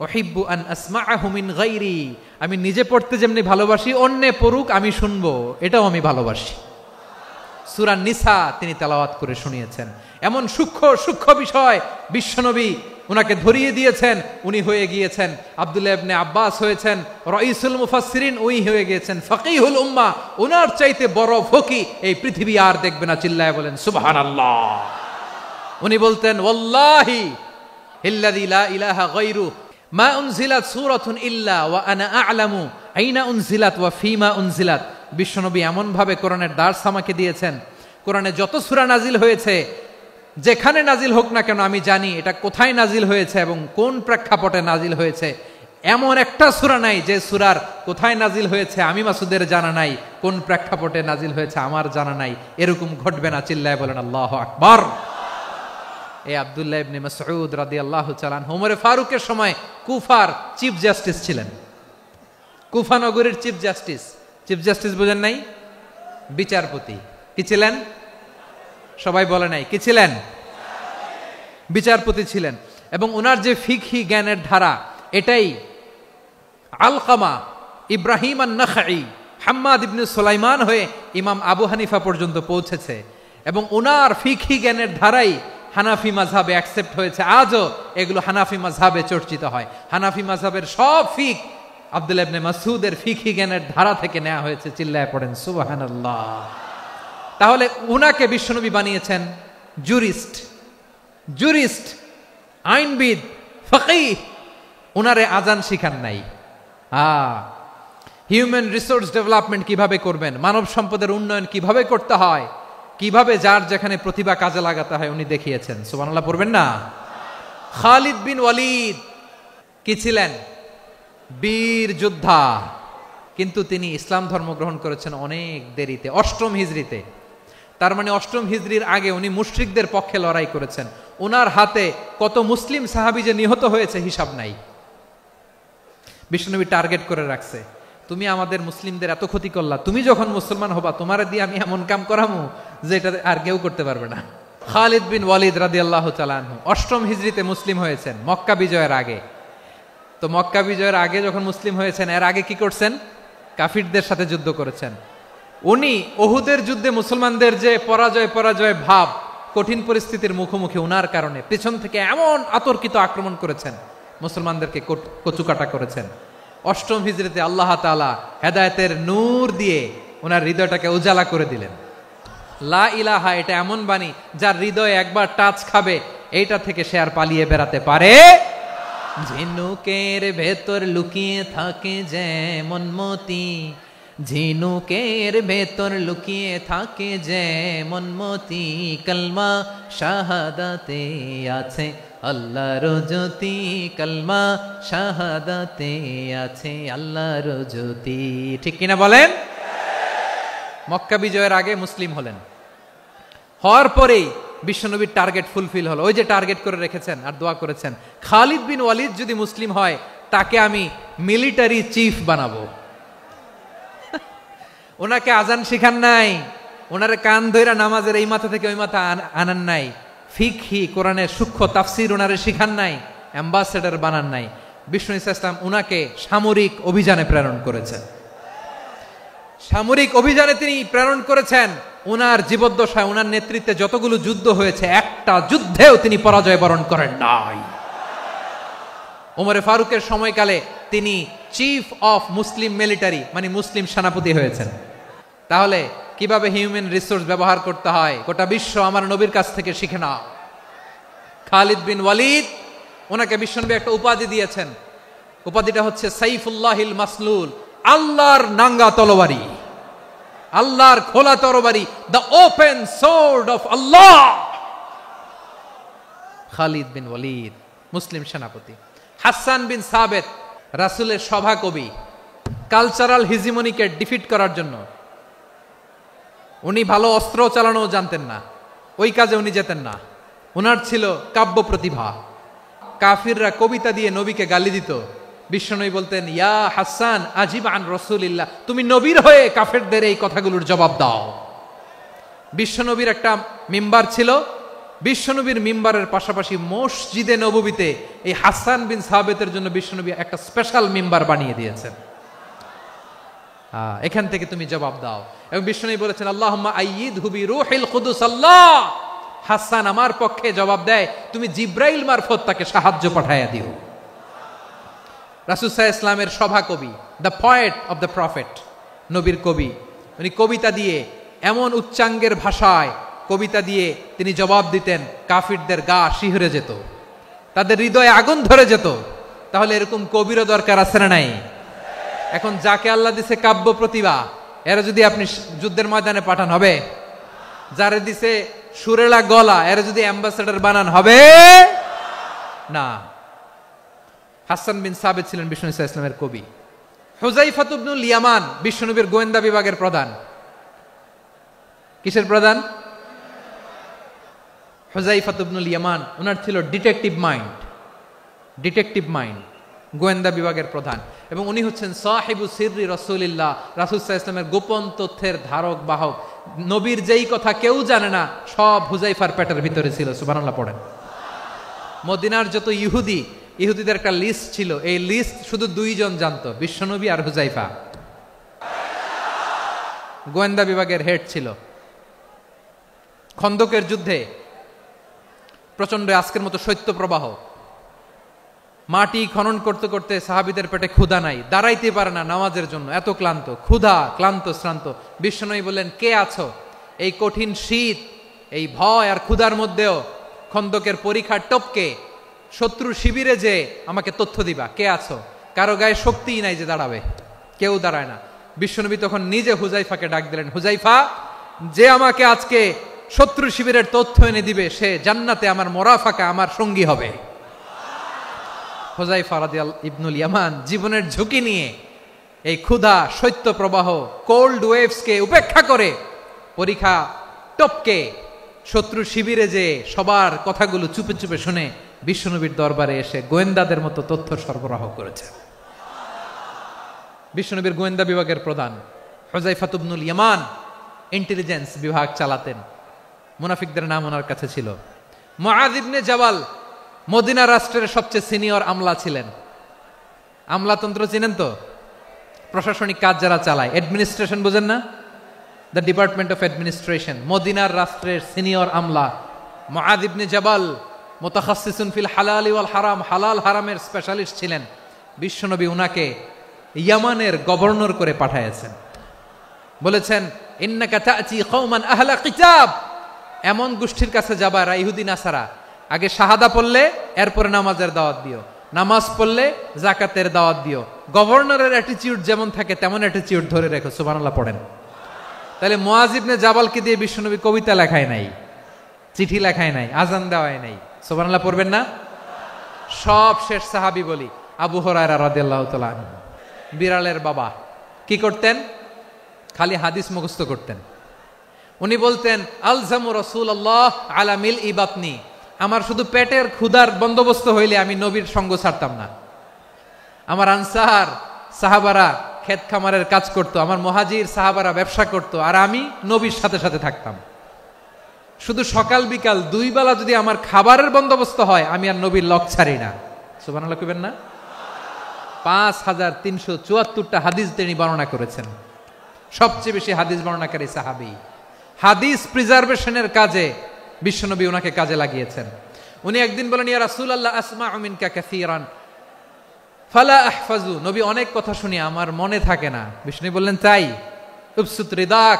[SPEAKER 1] উহিব্বু আন আসমাআহু মিন গায়রি। আমি নিজে পড়তে যেমনি ভালোবাসি, অন্যে পড়ুক আমি শুনবো, এটাও আমি ভালোবাসি। সূরা নিসা তিনি তেলাওয়াত করে শুনিয়েছেন। এমন সূক্ষ্ম সূক্ষ্ম বিষয় বিশ্বনবী উনাকে ধরিয়ে দিয়েছেন। উনি হয়ে গিয়েছেন আব্দুল্লাহ ইবনে আব্বাস, হয়েছেন রাইসুল মুফাসসিরিন, উই হয়ে গিয়েছেন ফাকিহুল উম্মাহ। উনার চাইতে বড় ফকি এই পৃথিবী আর দেখবে না। চিল্লায় বলেন সুবহানাল্লাহ। উনি বলতেন, ওয়াল্লাহি ইল্লাযী লা ইলাহা গায়রু মা উনজিলাত সূরাতুন ইল্লা ওয়া আনা আ'লামু আইনা উনজিলাত ওয়া ফীমা উনজিলাত। বিশ্বনবী এমন ভাবে কোরআনের দার্স আমাকে দিয়েছেন, কোরআনে যত সূরা নাজিল হয়েছে, যেখানে নাজিল হোক না কেন আমি জানি এটা কোথায় নাজিল হয়েছে এবং কোন প্রেক্ষাপটে নাজিল হয়েছে। এমন একটা সূরা নাই যে সূরার কোথায় নাজিল হয়েছে আমি মাসুদের জানা নাই, কোন প্রেক্ষাপটে নাজিল হয়েছে আমার জানা নাই। এরকম ঘটবে না। চিল্লায় বলেন আল্লাহু আকবার। এই আব্দুল্লাহ ইবনে মাসউদ রাদিয়াল্লাহু তাআলা আনহু ওমর ফারুকের সময় কুফার চিফ জাস্টিস ছিলেন। কুফা নগরীর চিফ জাস্টিস। চিফ জাস্টিস বোঝেন নাই? বিচারপতি। কি ছিলেন? সবাই বলে নাই, কি ছিলেন? বিচারপতি ছিলেন। এবং ওনার যে ফিকহি জ্ঞানের ধারা, এটাই আলকামা, ইব্রাহিম আন-নাখাই, হাম্মাদ ইবনে সুলাইমান হয়ে ইমাম আবু হানিফা পর্যন্ত পৌঁছেছে। এবং ওনার ফিকহি জ্ঞানের ধারাই হানাফি মাযহাবে অ্যাকসেপ্ট হয়েছে। আজও এগুলো হানাফি মাযহাবে চর্চিত হয়। হানাফি মাযহাবের সব ফিক আব্দুল্লাহ ইবনে মাসউদের ফিকহি জ্ঞানের ধারা থেকে নেওয়া হয়েছে। চিল্লায় পড়েন সুবহানাল্লাহ। তাহলে উনাকে বিশ্বনবী বানিয়েছেন জুরিস্ট, আইনবিদ, ফাকিহ। উনারে আজান শিখান নাই। হিউম্যান রিসোর্স ডেভেলপমেন্ট কিভাবে করবেন, মানব সম্পদের উন্নয়ন কিভাবে করতে হয়, কিভাবে যার যেখানে প্রতিভা কাজে লাগাতে হয় উনি দেখিয়েছেন। সুবহানাল্লাহ পড়বেন না? খালিদ বিন ওয়ালিদ কি ছিলেন? বীর যোদ্ধা। কিন্তু তিনি ইসলাম ধর্ম গ্রহণ করেছেন অনেক দেরিতে, 8ম হিজরিতে। তার মানে 8ম হিজরির আগে উনি মুশরিকদের পক্ষে লড়াই করেছেন। ওনার হাতে কত মুসলিম সাহাবী যে নিহত হয়েছে হিসাব নাই। বিশ্বনবী টার্গেট করে রাখছে, তুমি আমাদের মুসলিমদের এত ক্ষতি করলা, তুমি যখন মুসলমান হবা তোমারে দিয়ে আমি এমন কাম করামু যে এটা আর কেউ করতে পারবে না। খালিদ বিন ওয়ালিদ রাদিয়াল্লাহু তাআলা আনহু 8ম হিজরিতে মুসলিম হয়েছেন, মক্কা বিজয়ের আগে। তো মক্কা বিজয়ের আগে যখন মুসলিম হয়েছেন, এর আগে কি করছেন? কাফিরদের সাথে যুদ্ধ করেছেন। উনি উহুদের যুদ্ধে মুসলমানদের যে পরাজয় ভাব, কঠিন পরিস্থিতির মুখোমুখি উনার কারণে পেছন থেকে এমন আতর্কিত আক্রমণ করেছেন, মুসলমানদেরকে কচুকাটা করেছেন। 8ম হিজরিতে আল্লাহ তাআলা হেদায়েতের নূর দিয়ে ওনার হৃদয়টাকে উজালা করে দিলেন। লা ইলাহা এটা এমন বাণী যার হৃদয়ে একবার টাচ খাবে, এইটা থেকে সে আর পালিয়ে বেড়াতে পারে। ঝিনুকের ভেতর লুকিয়ে থাকে যেমন মতি, ঝিনুকের ভেতর লুকিয়ে থাকে যেমন মতি, কলমা শাহাদাতে আছে আল্লাহর জ্যোতি, কলমা শাহাদাতে আছে আল্লাহর জ্যোতি। ঠিক কিনা বলেন? মক্কা বিজয়ের আগে মুসলিম হলেন, হওয়ার পরেই বিশ্বনবীর টার্গেট ফুলফিল হলো। ওই যে টার্গেট করে রেখেছেন আর দোয়া করেছেন, খালিদ বিন ওয়ালিদ যদি মুসলিম হয় তাকে আমি মিলিটারি চিফ বানাবো। ওনাকে আজান শিখান নাই, ওনারে কান ধইরা নামাজের এই মাথা থেকে ওই মাথা আনান নাই, ফিকহি কোরআনের সূক্ষ্ম তাফসীর ওনারে শিখান নাই, অ্যাম্বাসেডর বানান নাই। বিষ্ণু ইসলাম উনাকে সামরিক অভিযানে প্রেরণ করেছেন। সামরিক অভিযানে তিনি প্রেরণ করেছেন। উনার জীবদ্দশায় উনার নেতৃত্বে যতগুলো যুদ্ধ হয়েছে একটা যুদ্ধেও তিনি পরাজয় বরণ করেন নাই। ওমরে ফারুকের সময়কালে তিনি চিফ অফ মুসলিম মিলিটারি মানে মুসলিম সেনাপতি হয়েছেন। তাহলে কিভাবে হিউম্যান রিসোর্স ব্যবহার করতে হয় গোটা বিশ্ব আমার নবীর কাছ থেকে শিখে নাও। খালিদ বিন ওয়ালিদ, ওনাকে বিশ্বনবী একটা উপাধি দিয়েছেন। উপাধিটা হচ্ছে সাইফুল্লাহিল মাসলুল, আল্লাহর নাঙ্গা তরবারি, আল্লাহর খোলা তরবারি, দ্য ওপেন সোর্ড অফ আল্লাহ। খালিদ বিন ওয়ালিদ মুসলিম সেনাপতি। হাসান বিন সাবেত রাসূলের সভা কবি, কালচারাল হিজিমনিকে ডিফিট করার জন্য। উনি ভালো অস্ত্র চালানো জানতেন না, ওই কাজে উনি যেতেন না। ওনার ছিল কাব্য প্রতিভা। কাফিররা কবিতা দিয়ে নবীকে গালি দিত, বিশ্বনবী বলতেন, ইয়া হাসান আজিব আন রাসূলিল্লাহ, তুমি নবীর হয়ে কাফেরদের এই কথাগুলোর জবাব দাও। বিশ্বনবীর একটা মিম্বার ছিল, বিশ্বনবীর মিম্বারের পাশাপাশি মসজিদে নববীতে এই হাসান বিন সাবেতের জন্য বিশ্বনবী একটা স্পেশাল মিম্বার বানিয়ে দিয়েছেন। এখান থেকে তুমি জবাব দাও। এবং বিশ্বনবী বলেছেন, আল্লাহুম্মা আইয়িদহু বিরূহিল কুদুস। আল্লাহ, হাসান আমার পক্ষে জবাব দেয়, তুমি জিব্রাইল মারফত তাকে সাহায্য পাঠাইয়া দিও। রাসূল সাল্লাল্লাহু আলাইহি ওয়াসাল্লামের সভা কবি, the poet of the prophet, নবীর কবি। উনি কবিতা দিয়ে এমন উচ্চাঙ্গের ভাষায় কবিতা দিয়ে তিনি জবাব দিতেন, কাফিরদের গা শিহরে যেত, তাদের হৃদয়ে আগুন ধরে যেত। তাহলে এরকম কবিরও দরকার আছে না নাই? এখন যাকে আল্লাহ দিছে কাব্য প্রতিভা, এরা যদি আপনি যুদ্ধের ময়দানে পাঠান হবে? যারে দিছে সুরেলা গলা, এরা যদি অ্যাম্বাসেডর বানান হবে না। হাসান বিন সাবেত ছিলেন বিষ্ণু ইসলামের কবি। হুযায়ফা ইবনুল ইয়ামান বিশ্বনবীর গোয়েন্দা বিভাগের প্রধান। কিসের প্রধান? হুযায়ফা ইবনুল ইয়ামান। ওনার ছিল ডিটেকটিভ মাইন্ড, ডিটেকটিভ মাইন্ড, গোয়েন্দা বিভাগের প্রধান। এবং উনি হচ্ছেন সাহিবু সিররি রাসূলিল্লাহ, রাসূল সাল্লাল্লাহু আলাইহি ওয়াসাল্লামের গোপন তথ্যের ধারক বাহক। নবীর যেই কথা কেউ জানে না, সব হুযায়ফার পেটের ভিতরে ছিল। সুবহানাল্লাহ পড়েন। মদিনার যত ইহুদিদের একটা লিস্ট ছিল, এই লিস্ট শুধু দুইজন জানতো, বিশ্বনবী আর হুযায়ফা। গোয়েন্দা বিভাগের হেড ছিল। খন্দকের যুদ্ধে প্রচন্ড আজকের মতো শৈত্য প্রবাহ, মাটি খনন করতে করতে সাহাবীদের পেটে ক্ষুধা নাই, দাঁড়াইতে পারে না নামাজের জন্য, এত ক্লান্ত, ক্ষুধা, ক্লান্ত, শ্রান্ত। বিশ্বনবী বললেন, কে আছো? এই কঠিন শীত, এই ভয় আর ক্ষুধার মধ্যেও খন্দকের পরীক্ষার টপকে শত্রু শিবিরে যে আমাকে তথ্য দিবা, কে আছো? কারো গায়ে শক্তিই নাই যে দাঁড়াবে, কেউ দাঁড়ায় না। বিশ্বনবী তখন নিজে হুযায়ফাকে ডাক দিলেন, হুযায়ফা, যে আমাকে আজকে শত্রু শিবিরের তথ্য এনে দিবে, সে জান্নাতে আমার মোরাফাকা, আমার সঙ্গী হবে। হুযায়ফা রাদিয়াল্লাহু ইবনুল ইয়ামান জীবনের ঝুঁকি নিয়ে এই ক্ষুধা, শৈত্য প্রবাহ, কোল্ড ওয়েভসকে উপেক্ষা করে পরীক্ষা টপকে শত্রু শিবিরে যে সবার কথাগুলো চুপে চুপে শুনে বিশ্বনবীর দরবারে এসে গোয়েন্দাদের মতো তথ্য সরবরাহ করেছে। বিশ্বনবীর গোয়েন্দা বিভাগের প্রধান হুযায়ফা ইবনুল ইয়ামান ইন্টেলিজেন্স বিভাগ চালাতেন। মুনাফিকদের নাম ওনার কাছে ছিল। মুআয ইবনে জাবাল মদিনা রাষ্ট্রের সবচেয়ে সিনিয়র আমলা ছিলেন। আমলাতন্ত্র চিনেন তো? প্রশাসনিক কাজ যারা চালায়, অ্যাডমিনিস্ট্রেশন বোঝেন না? The department of administration. মদিনার রাষ্ট্রের সিনিয়র আমলা মুআয ইবনে জাবাল মুতাখাসসিসুন ফিল হালাল ওয়াল হারাম, হালাল হারামের স্পেশালিস্ট ছিলেন। বিশ্বনবী উনাকে ইয়ামানের গভর্নর করে পাঠাইছেন। বলেছেন, ইন্নাকা তা'তি কওমান আহলা কিতাব, এমন গোষ্ঠীর কাছে যাবা এরা ইহুদি নাসারা, আগে শাহাদা পড়লে এরপরে নামাজের দাওয়াত দিও, নামাজ পড়লে যাকাতের দাওয়াত দিও। গভর্নরের অ্যাটিটিউড যেমন থাকে তেমন অ্যাটিটিউড ধরে রেখো। সুবহানাল্লাহ পড়েন। তাহলে মুআয ইবনে জাবালকে দিয়ে বিশ্বনবী কবিতা লেখায় নাই, চিঠি লেখায় নাই, আজান দেওয়ায় নাই। সুবহানাল্লাহ পড়বেন না? সব শেষ সাহাবী বলি আবু হুরায়রা রাদিয়াল্লাহু তাআলা আনহু, বিড়ালের বাবা, কি করতেন? খালি হাদিস মুখস্থ করতেন। উনি বলতেন, আলজামু রাসূলুল্লাহ আলা মিল ইবাতনি, আমার শুধু পেটের ক্ষুধার বন্দোবস্ত হইলে আমি নবীর সঙ্গ ছাড়তাম না। আমার আনসার সাহাবারা ক্ষেত খামারের কাজ করত, আমার মুহাজির সাহাবারা ব্যবসা করত, আর আমি নবীর সাথে সাথে থাকতাম। শুধু সকাল বিকাল 2 বেলা যদি আমার খাবারের বন্দোবস্ত হয়, আমি আর নবীর লক ছাড়ি না। সুবহানাল্লাহ কইবেন না? 5374টা হাদিস তিনি বর্ণনা করেছেন। সবচেয়ে বেশি হাদিস বর্ণনাকারী সাহাবী। হাদিস প্রিজার্ভেশনের কাজে বিশ্বনবী ওনাকে কাজে লাগিয়েছেন। উনি একদিন বলেন, ইয়া রাসূলুল্লাহ আসমাউ মিনকা কাসীরান ফালা আহফাজু। নবী অনেক কথা শুনি, আমার মনে থাকে না। বিষ্ণু বললেন, তাই? উবসুত রিদাক,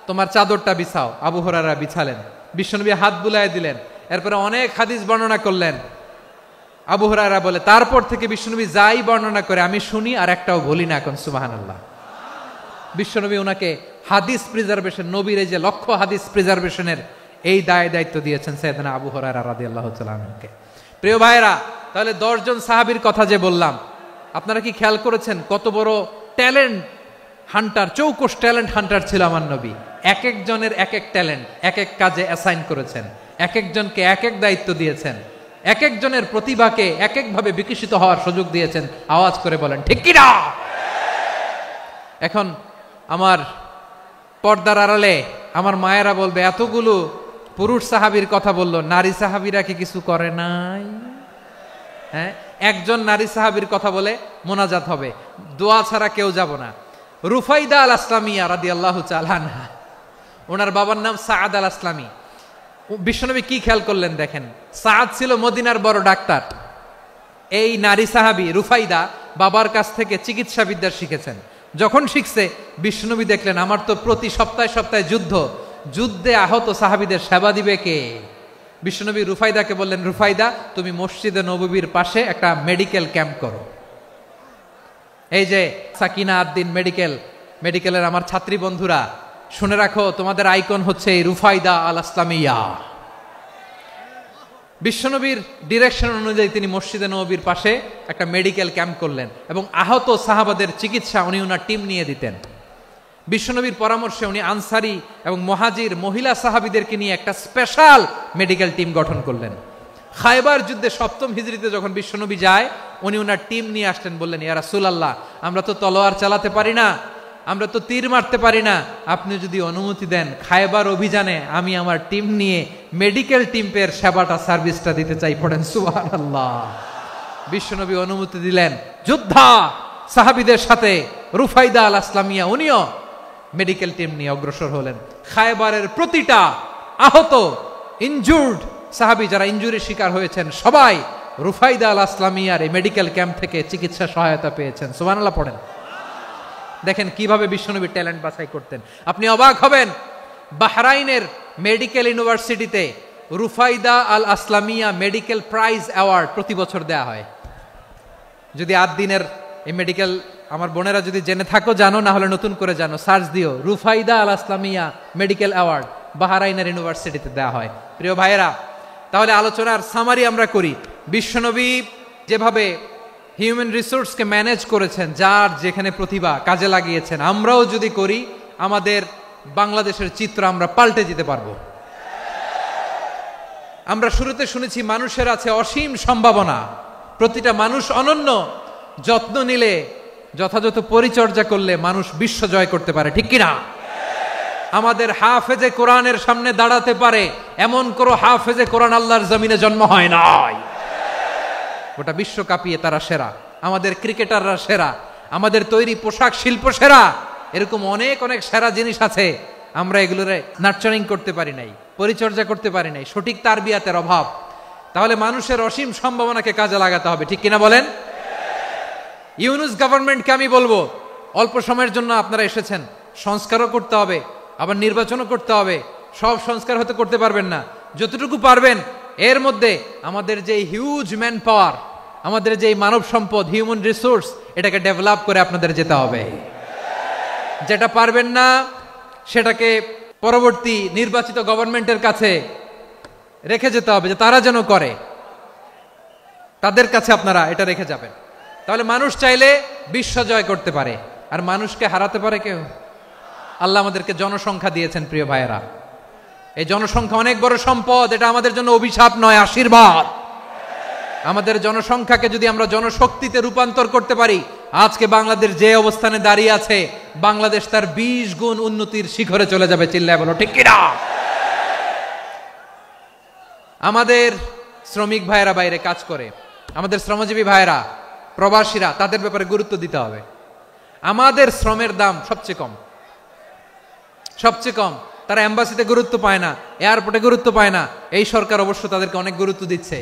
[SPEAKER 1] তোমার চাদরটা বিছাও। আবু হুরায়রা বিছালেন, বিশ্বনবী হাত বুলায় দিলেন, এরপরে অনেক হাদিস বর্ণনা করলেন। আবু হুরায়রা বলে, তারপর থেকে বিশ্বনবী যাই বর্ণনা করে আমি শুনি আর একটাও বলি না। এখন সুবহানাল্লাহ। বিশ্বনবী ওনাকে হাদিস প্রিজার্ভেশন, নবীর এই যে লক্ষ্য হাদিস প্রিজার্ভেশনের এই দায়িত্ব দিয়েছেন সাইয়েদনা আবু হুরায়রা রাদিয়াল্লাহু তাআলা আনহুকে। প্রিয় ভাইরা, তাহলে 10 জন সাহাবীর কথা যে বললাম, আপনারা কি খেয়াল করেছেন কত বড় ট্যালেন্ট হান্টার, চৌকস ট্যালেন্ট হান্টার ছিল আমার নবী। এক একজনের এক এক ট্যালেন্ট এক এক কাজে অ্যাসাইন করেছেন, এক একজনকে এক এক দায়িত্ব দিয়েছেন, এক একজনের প্রতিভাকে এক একভাবে বিকশিত হওয়ার সুযোগ দিয়েছেন। আওয়াজ করে বলেন ঠিক কি না? এখন আমার পর্দার আড়ালে আমার মায়েরা বলবে, এতগুলো পুরুষ সাহাবীর কথা বললো, নারী সাহাবীরা কি কিছু করে নাই? হ্যাঁ, একজন নারী সাহাবীর কথা বলে মোনাজাত হবে, দোয়া ছাড়া কেউ যাব না। রুফাইদা আল আসলামিয়া রাদিয়াল্লাহু তাআলা আনহা, ওনার বাবার নাম সাআদ আল আসলামি। বিশ্বনবী কি খেয়াল করলেন দেখেন, সাআদ ছিল মদিনার বড় ডাক্তার। এই নারী সাহাবী রুফাইদা বাবার কাছ থেকে চিকিৎসা বিদ্যা শিখেছেন। যখন শিখছে, বিশ্বনবী দেখলেন আমার তো প্রতি সপ্তাহে সপ্তাহে যুদ্ধে আহত সাহাবীদের সেবা দিবে কে? বিশ্বনবী রুফাইদাকে বললেন, রুফাইদা তুমি মসজিদে নববীর পাশে একটা মেডিকেল ক্যাম্প করো। এই যে সাকিনা আদ্দিন মেডিকেলের আমার ছাত্রী বন্ধুরা, শুনে রাখো, তোমাদের আইকন হচ্ছে এই রুফাইদা আল আসলামিয়া। বিশ্বনবীর ডিরেকশন অনুযায়ী তিনি মসজিদে নববীর পাশে একটা মেডিকেল ক্যাম্প করলেন এবং আহত সাহাবাদের চিকিৎসা উনি ওনার টিম নিয়ে দিতেন। বিশ্বনবীর পরামর্শে উনি আনসারি এবং মুহাজির মহিলা সাহাবীদেরকে নিয়ে একটা স্পেশাল মেডিকেল টিম গঠন করলেন। খায়বার যুদ্ধে 7ম হিজরিতে যখন বিশ্বনবী যায়, উনি ওনার টিম নিয়ে আসলেন, বললেন, ইয়া রাসূলুল্লাহ, আমরা তো তলোয়ার চালাতে পারি না, আমরা তো তীর মারতে পারি না, আপনি যদি অনুমতি দেন খায়বার অভিযানে আমি আমার টিম নিয়ে মেডিকেল টিমের সেবাটা সার্ভিসটা দিতে চাই। পড়েন সুবহানাল্লাহ। বিশ্বনবী অনুমতি দিলেন, যোদ্ধা সাহাবীদের সাথে রুফাইদা আল আসলামিয়া উনিও মেডিকেল টিম নিয়ে অগ্রসর হলেন। খায়বারের প্রতিটা আহত ইনজুর্ড সাহাবী যারা ইনজুরির শিকার হয়েছেন, সবাই রুফাইদা আল আসলামিয়ার এই মেডিকেল ক্যাম্প থেকে চিকিৎসা সহায়তা পেয়েছেন। সুবহানাল্লাহ পড়েন। দেখেন কিভাবে বিশ্বনবী ট্যালেন্ট বাছাই করতেন। আপনি অবাক হবেন, বাহরাইনের মেডিকেল ইউনিভার্সিটিতে রুফাইদা আল আসলামিয়া মেডিকেল প্রাইজ অ্যাওয়ার্ড প্রতি বছর দেয়া হয়। যদি 8 দিনের এই মেডিকেল, আমার বোনেরা যদি জেনে থাকো জানো, না হলে নতুন করে জানো, সার্চ দিও, রুফাইদা আল আসলামিয়া মেডিকেল অ্যাওয়ার্ড বাহরাইনের ইউনিভার্সিটিতে দেয়া হয়। প্রিয় ভাইয়েরা, তাহলে আলোচনার সামারি আমরা করি। বিশ্বনবী যেভাবে হিউম্যান রিসোর্সকে ম্যানেজ করেছেন, যার যেখানে প্রতিভা কাজে লাগিয়েছেন, আমরাও যদি করি আমাদের বাংলাদেশের চিত্র আমরা পাল্টে যেতে পারবো। আমরা শুরুতে শুনেছি মানুষের আছে অসীম সম্ভাবনা, প্রতিটা মানুষ অনন্য, যত্ন নিলে, যথাযথ পরিচর্যা করলে মানুষ বিশ্ব জয় করতে পারে, ঠিক কিনা? আমাদের হাফেজে কোরআনের সামনে দাঁড়াতে পারে এমন কোন হাফেজে কোরআন আল্লাহর জমিনে জন্ম হয় নাই। গোটা বিশ্ব কাঁপিয়ে তারা সেরা, আমাদের ক্রিকেটাররা সেরা, আমাদের তৈরি পোশাক শিল্প সেরা। এরকম অনেক অনেক সেরা জিনিস আছে, আমরা এগুলোর নার্চারিং করতে পারি নাই, পরিচর্যা করতে পারি নাই, সঠিক তারবিয়াতের অভাব। তাহলে মানুষের অসীম সম্ভাবনাকে কাজে লাগাতে হবে, ঠিক কিনা বলেন? ইউনুস গভর্নমেন্টকে আমি বলবো, অল্প সময়ের জন্য আপনারা এসেছেন, সংস্কারও করতে হবে, আবার নির্বাচনও করতে হবে। সব সংস্কার হতে করতে পারবেন না, যতটুকু পারবেন এর মধ্যে আমাদের যে হিউজ ম্যান পাওয়ার, আমাদের যে মানব সম্পদ, হিউম্যান রিসোর্স, এটাকে ডেভেলপ করে আপনাদের যেতে হবে। যেটা পারবেন না সেটাকে পরবর্তী নির্বাচিত গভর্নমেন্টের কাছে রেখে যেতে হবে, যে তারা যেন করে, তাদের কাছে আপনারা এটা রেখে যাবেন। তাহলে মানুষ চাইলে বিশ্ব জয় করতে পারে, আর মানুষকে হারাতে পারে কেউ? আল্লাহ আমাদেরকে জনসংখ্যা দিয়েছেন প্রিয় ভাইয়েরা, এই জনসংখ্যা অনেক বড় সম্পদ, এটা আমাদের জন্য অভিশাপ নয়, আশীর্বাদ। আমাদের জনসংখ্যাকে যদি আমরা জনশক্তিতে রূপান্তর করতে পারি, আজকে বাংলাদেশ যে অবস্থানে দাঁড়িয়ে আছে, বাংলাদেশ তার 20 গুণ উন্নতির শিখরে চলে যাবে। চিল্লায় বলো ঠিক কিনা? আমাদের শ্রমিক ভাইয়েরা বাইরে কাজ করে, আমাদের শ্রমজীবী ভাইয়েরা, প্রবাসীরা, তাদের ব্যাপারে গুরুত্ব দিতে হবে। আমাদের শ্রমের দাম সবচেয়ে কম, সবচেয়ে কম। তারা এম্বাসিতে গুরুত্ব পায় না, এয়ারপোর্টে গুরুত্ব পায় না। এই সরকার অবশ্য তাদেরকে অনেক গুরুত্ব দিচ্ছে।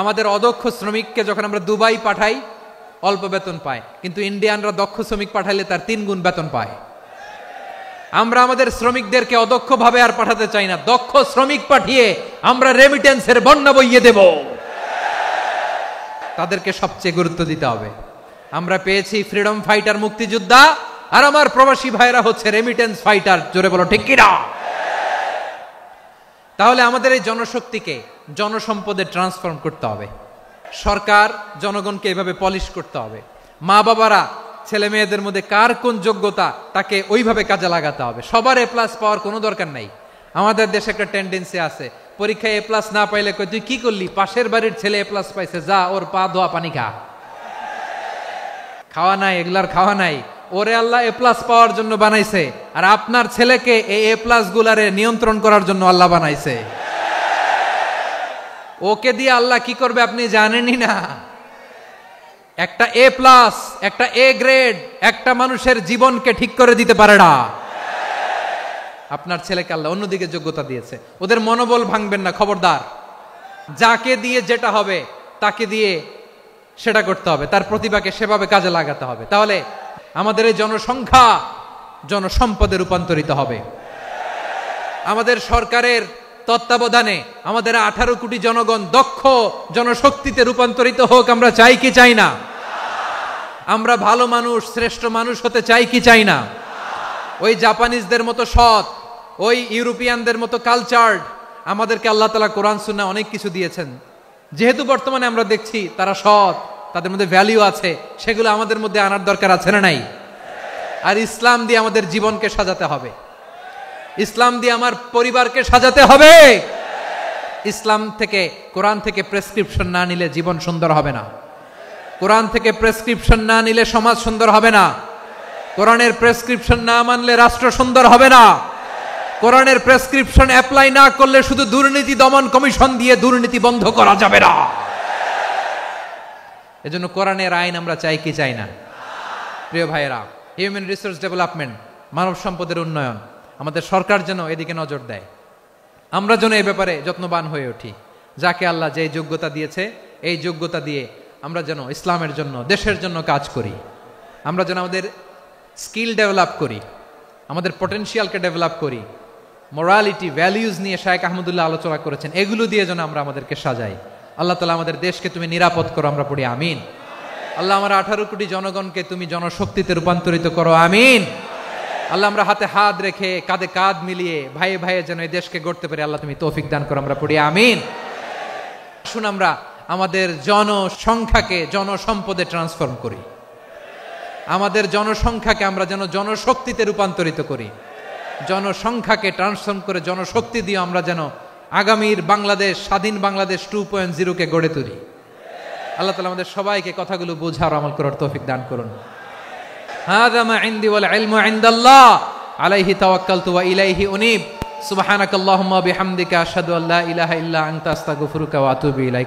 [SPEAKER 1] আমাদের অদক্ষ শ্রমিককে যখন আমরা দুবাই পাঠাই, অল্প বেতন পায়, কিন্তু ইন্ডিয়ানরা দক্ষ শ্রমিক পাঠাইলে তার 3 গুণ বেতন পায়। আমরা আমাদের শ্রমিকদেরকে অদক্ষ ভাবে আর পাঠাতে চাই না, দক্ষ শ্রমিক পাঠিয়ে আমরা রেমিটেন্সের বন্যা বইয়ে দেব। তাদেরকে সবচেয়ে গুরুত্ব দিতে হবে। আমরা পেয়েছি ফ্রিডম ফাইটার, মুক্তিযোদ্ধা, আর আমার প্রবাসী ভাইরা হচ্ছে রেমিটেন্স ফাইটার। জোরে বলো ঠিক কিনা? তাহলে আমাদের এই জনশক্তিকে জনসম্পদে ট্রান্সফর্ম করতে হবে। সরকার জনগণকে এভাবে পলিশ করতে হবে। মা বাবারা ছেলে মেয়েদের মধ্যে কার কোন যোগ্যতা তাকে ওইভাবে কাজে লাগাতে হবে। সবার এ প্লাস পাওয়ার কোনো দরকার নাই। আমাদের দেশে একটা টেন্ডেন্সি আছে, পরীক্ষায় এ প্লাস না পাইলে কই তুই কি করলি, পাশের বাড়ির ছেলে এ প্লাস পাইছে, যা ওর পা ধোয়া পানি খা। খাওয়া নাই, এগুলার খাওয়া নাই। ওরে আল্লাহ এ প্লাস পাওয়ার জন্য বানাইছে, আর আপনার ছেলেকে এই এ প্লাস গুলারে নিয়ন্ত্রণ করার জন্য আল্লাহ বানাইছে। ওকে দিয়ে আল্লাহ কি করবে আপনি জানেনই না। একটা এ প্লাস, একটা এ গ্রেড একটা মানুষের জীবনকে ঠিক করে দিতে পারে না। আপনার ছেলেকে আল্লাহ অন্যদিকে যোগ্যতা দিয়েছে, ওদের মনোবল ভাঙবেন না, খবরদার। যাকে দিয়ে যেটা হবে তাকে দিয়ে সেটা করতে হবে, তার প্রতিভাকে সেভাবে কাজে লাগাতে হবে। তাহলে আমাদের এই জনসংখ্যা জনসম্পদে রূপান্তরিত হবে। আমাদের সরকারের তত্ত্বাবধানে আমাদের 18 কোটি জনগণ দক্ষ জনশক্তিতে রূপান্তরিত হোক, আমরা চাই কি চাই না? আমরা ভালো মানুষ, শ্রেষ্ঠ মানুষ হতে চাই কি চাই না? ওই জাপানিজদের মতো সৎ, ওই ইউরোপিয়ানদের মতো কালচার্ড। আমাদেরকে আল্লাহ তাআলা কোরআন সুন্নাহ অনেক কিছু দিয়েছেন। যেহেতু বর্তমানে আমরা দেখছি তারা সৎ, তাদের মধ্যে ভ্যালিউ আছে, সেগুলো আমাদের মধ্যে আনার দরকার আছে না নাই? আর ইসলাম দিয়ে আমাদের জীবনকে সাজাতে হবে, ইসলাম দিয়ে আমার পরিবারকে সাজাতে হবে। ইসলাম থেকে, কোরআন থেকে প্রেসক্রিপশন না নিলে জীবন সুন্দর হবে না। কোরআন থেকে প্রেসক্রিপশন না নিলে সমাজ সুন্দর হবে না। কোরআনের প্রেসক্রিপশন না মানলে রাষ্ট্র সুন্দর হবে না। কোরআনের প্রেসক্রিপশন অ্যাপ্লাই না করলে শুধু দুর্নীতি দমন কমিশন দিয়ে দুর্নীতি বন্ধ করা যাবে না। এজন্য কোরআনের আইন আমরা চাই কি চাই না? প্রিয় ভাইয়েরা, হিউম্যান রিসোর্স ডেভেলপমেন্ট, মানব সম্পদের উন্নয়ন, আমাদের সরকার যেন এদিকে নজর দেয়। আমরা যেন এই ব্যাপারে যত্নবান হয়ে উঠি। যাকে আল্লাহ যে যোগ্যতা দিয়েছে, এই যোগ্যতা দিয়ে আমরা যেন ইসলামের জন্য, দেশের জন্য কাজ করি। আমরা যেন আমাদের স্কিল ডেভেলপ করি, আমাদের পটেনশিয়ালকে ডেভেলপ করি। মোরালিটি, ভ্যালিউজ নিয়ে শায়েখ আহমদুল্লাহ আলোচনা করেছেন, এগুলো দিয়ে যেন আমরা আমাদেরকে সাজাই। আল্লাহ তাআলা আমাদের দেশকে তুমি নিরাপদ করো, আমরা পড়ি আমিন। আল্লাহ আমার 18 কোটি জনগণকে তুমি জনশক্তিতে রূপান্তরিত করো, আমিন। আল্লাহ আমরা হাতে হাত রেখে, কাঁধে কাঁধ মিলিয়ে, ভাইয়ে ভাইয়ে যেন এই দেশকে গড়তে পারি, আল্লাহ তুমি তৌফিক দান করো, আমরা পড়ি আমিন। আসুন আমরা আমাদের জনসংখ্যাকে জনসম্পদে ট্রান্সফর্ম করি। আমাদের জনসংখ্যাকে আমরা যেন জনশক্তিতে রূপান্তরিত করি। জনসংখ্যাকে ট্রান্সফর্ম করে জনশক্তি দিয়ে আমরা যেন আগামীর বাংলাদেশ, স্বাধীন বাংলাদেশ 2.0 গড়ে তুলি। আল্লাহ তাআলা আমাদের সবাইকে কথাগুলো বোঝার, আমল করার তৌফিক দান করুন। হাযা মা ইনদি ওয়াল ইলমু ইনদাল্লাহ আলাইহি তাওয়াক্কালতু ওয়া ইলাইহি উনীব। সুবহানাকাল্লাহুম্মা বিহামদিকা আশহাদু আল্লা ইলাহা ইল্লা আনতা আস্তাগফিরুকা ওয়া আতুবু ইলাইক।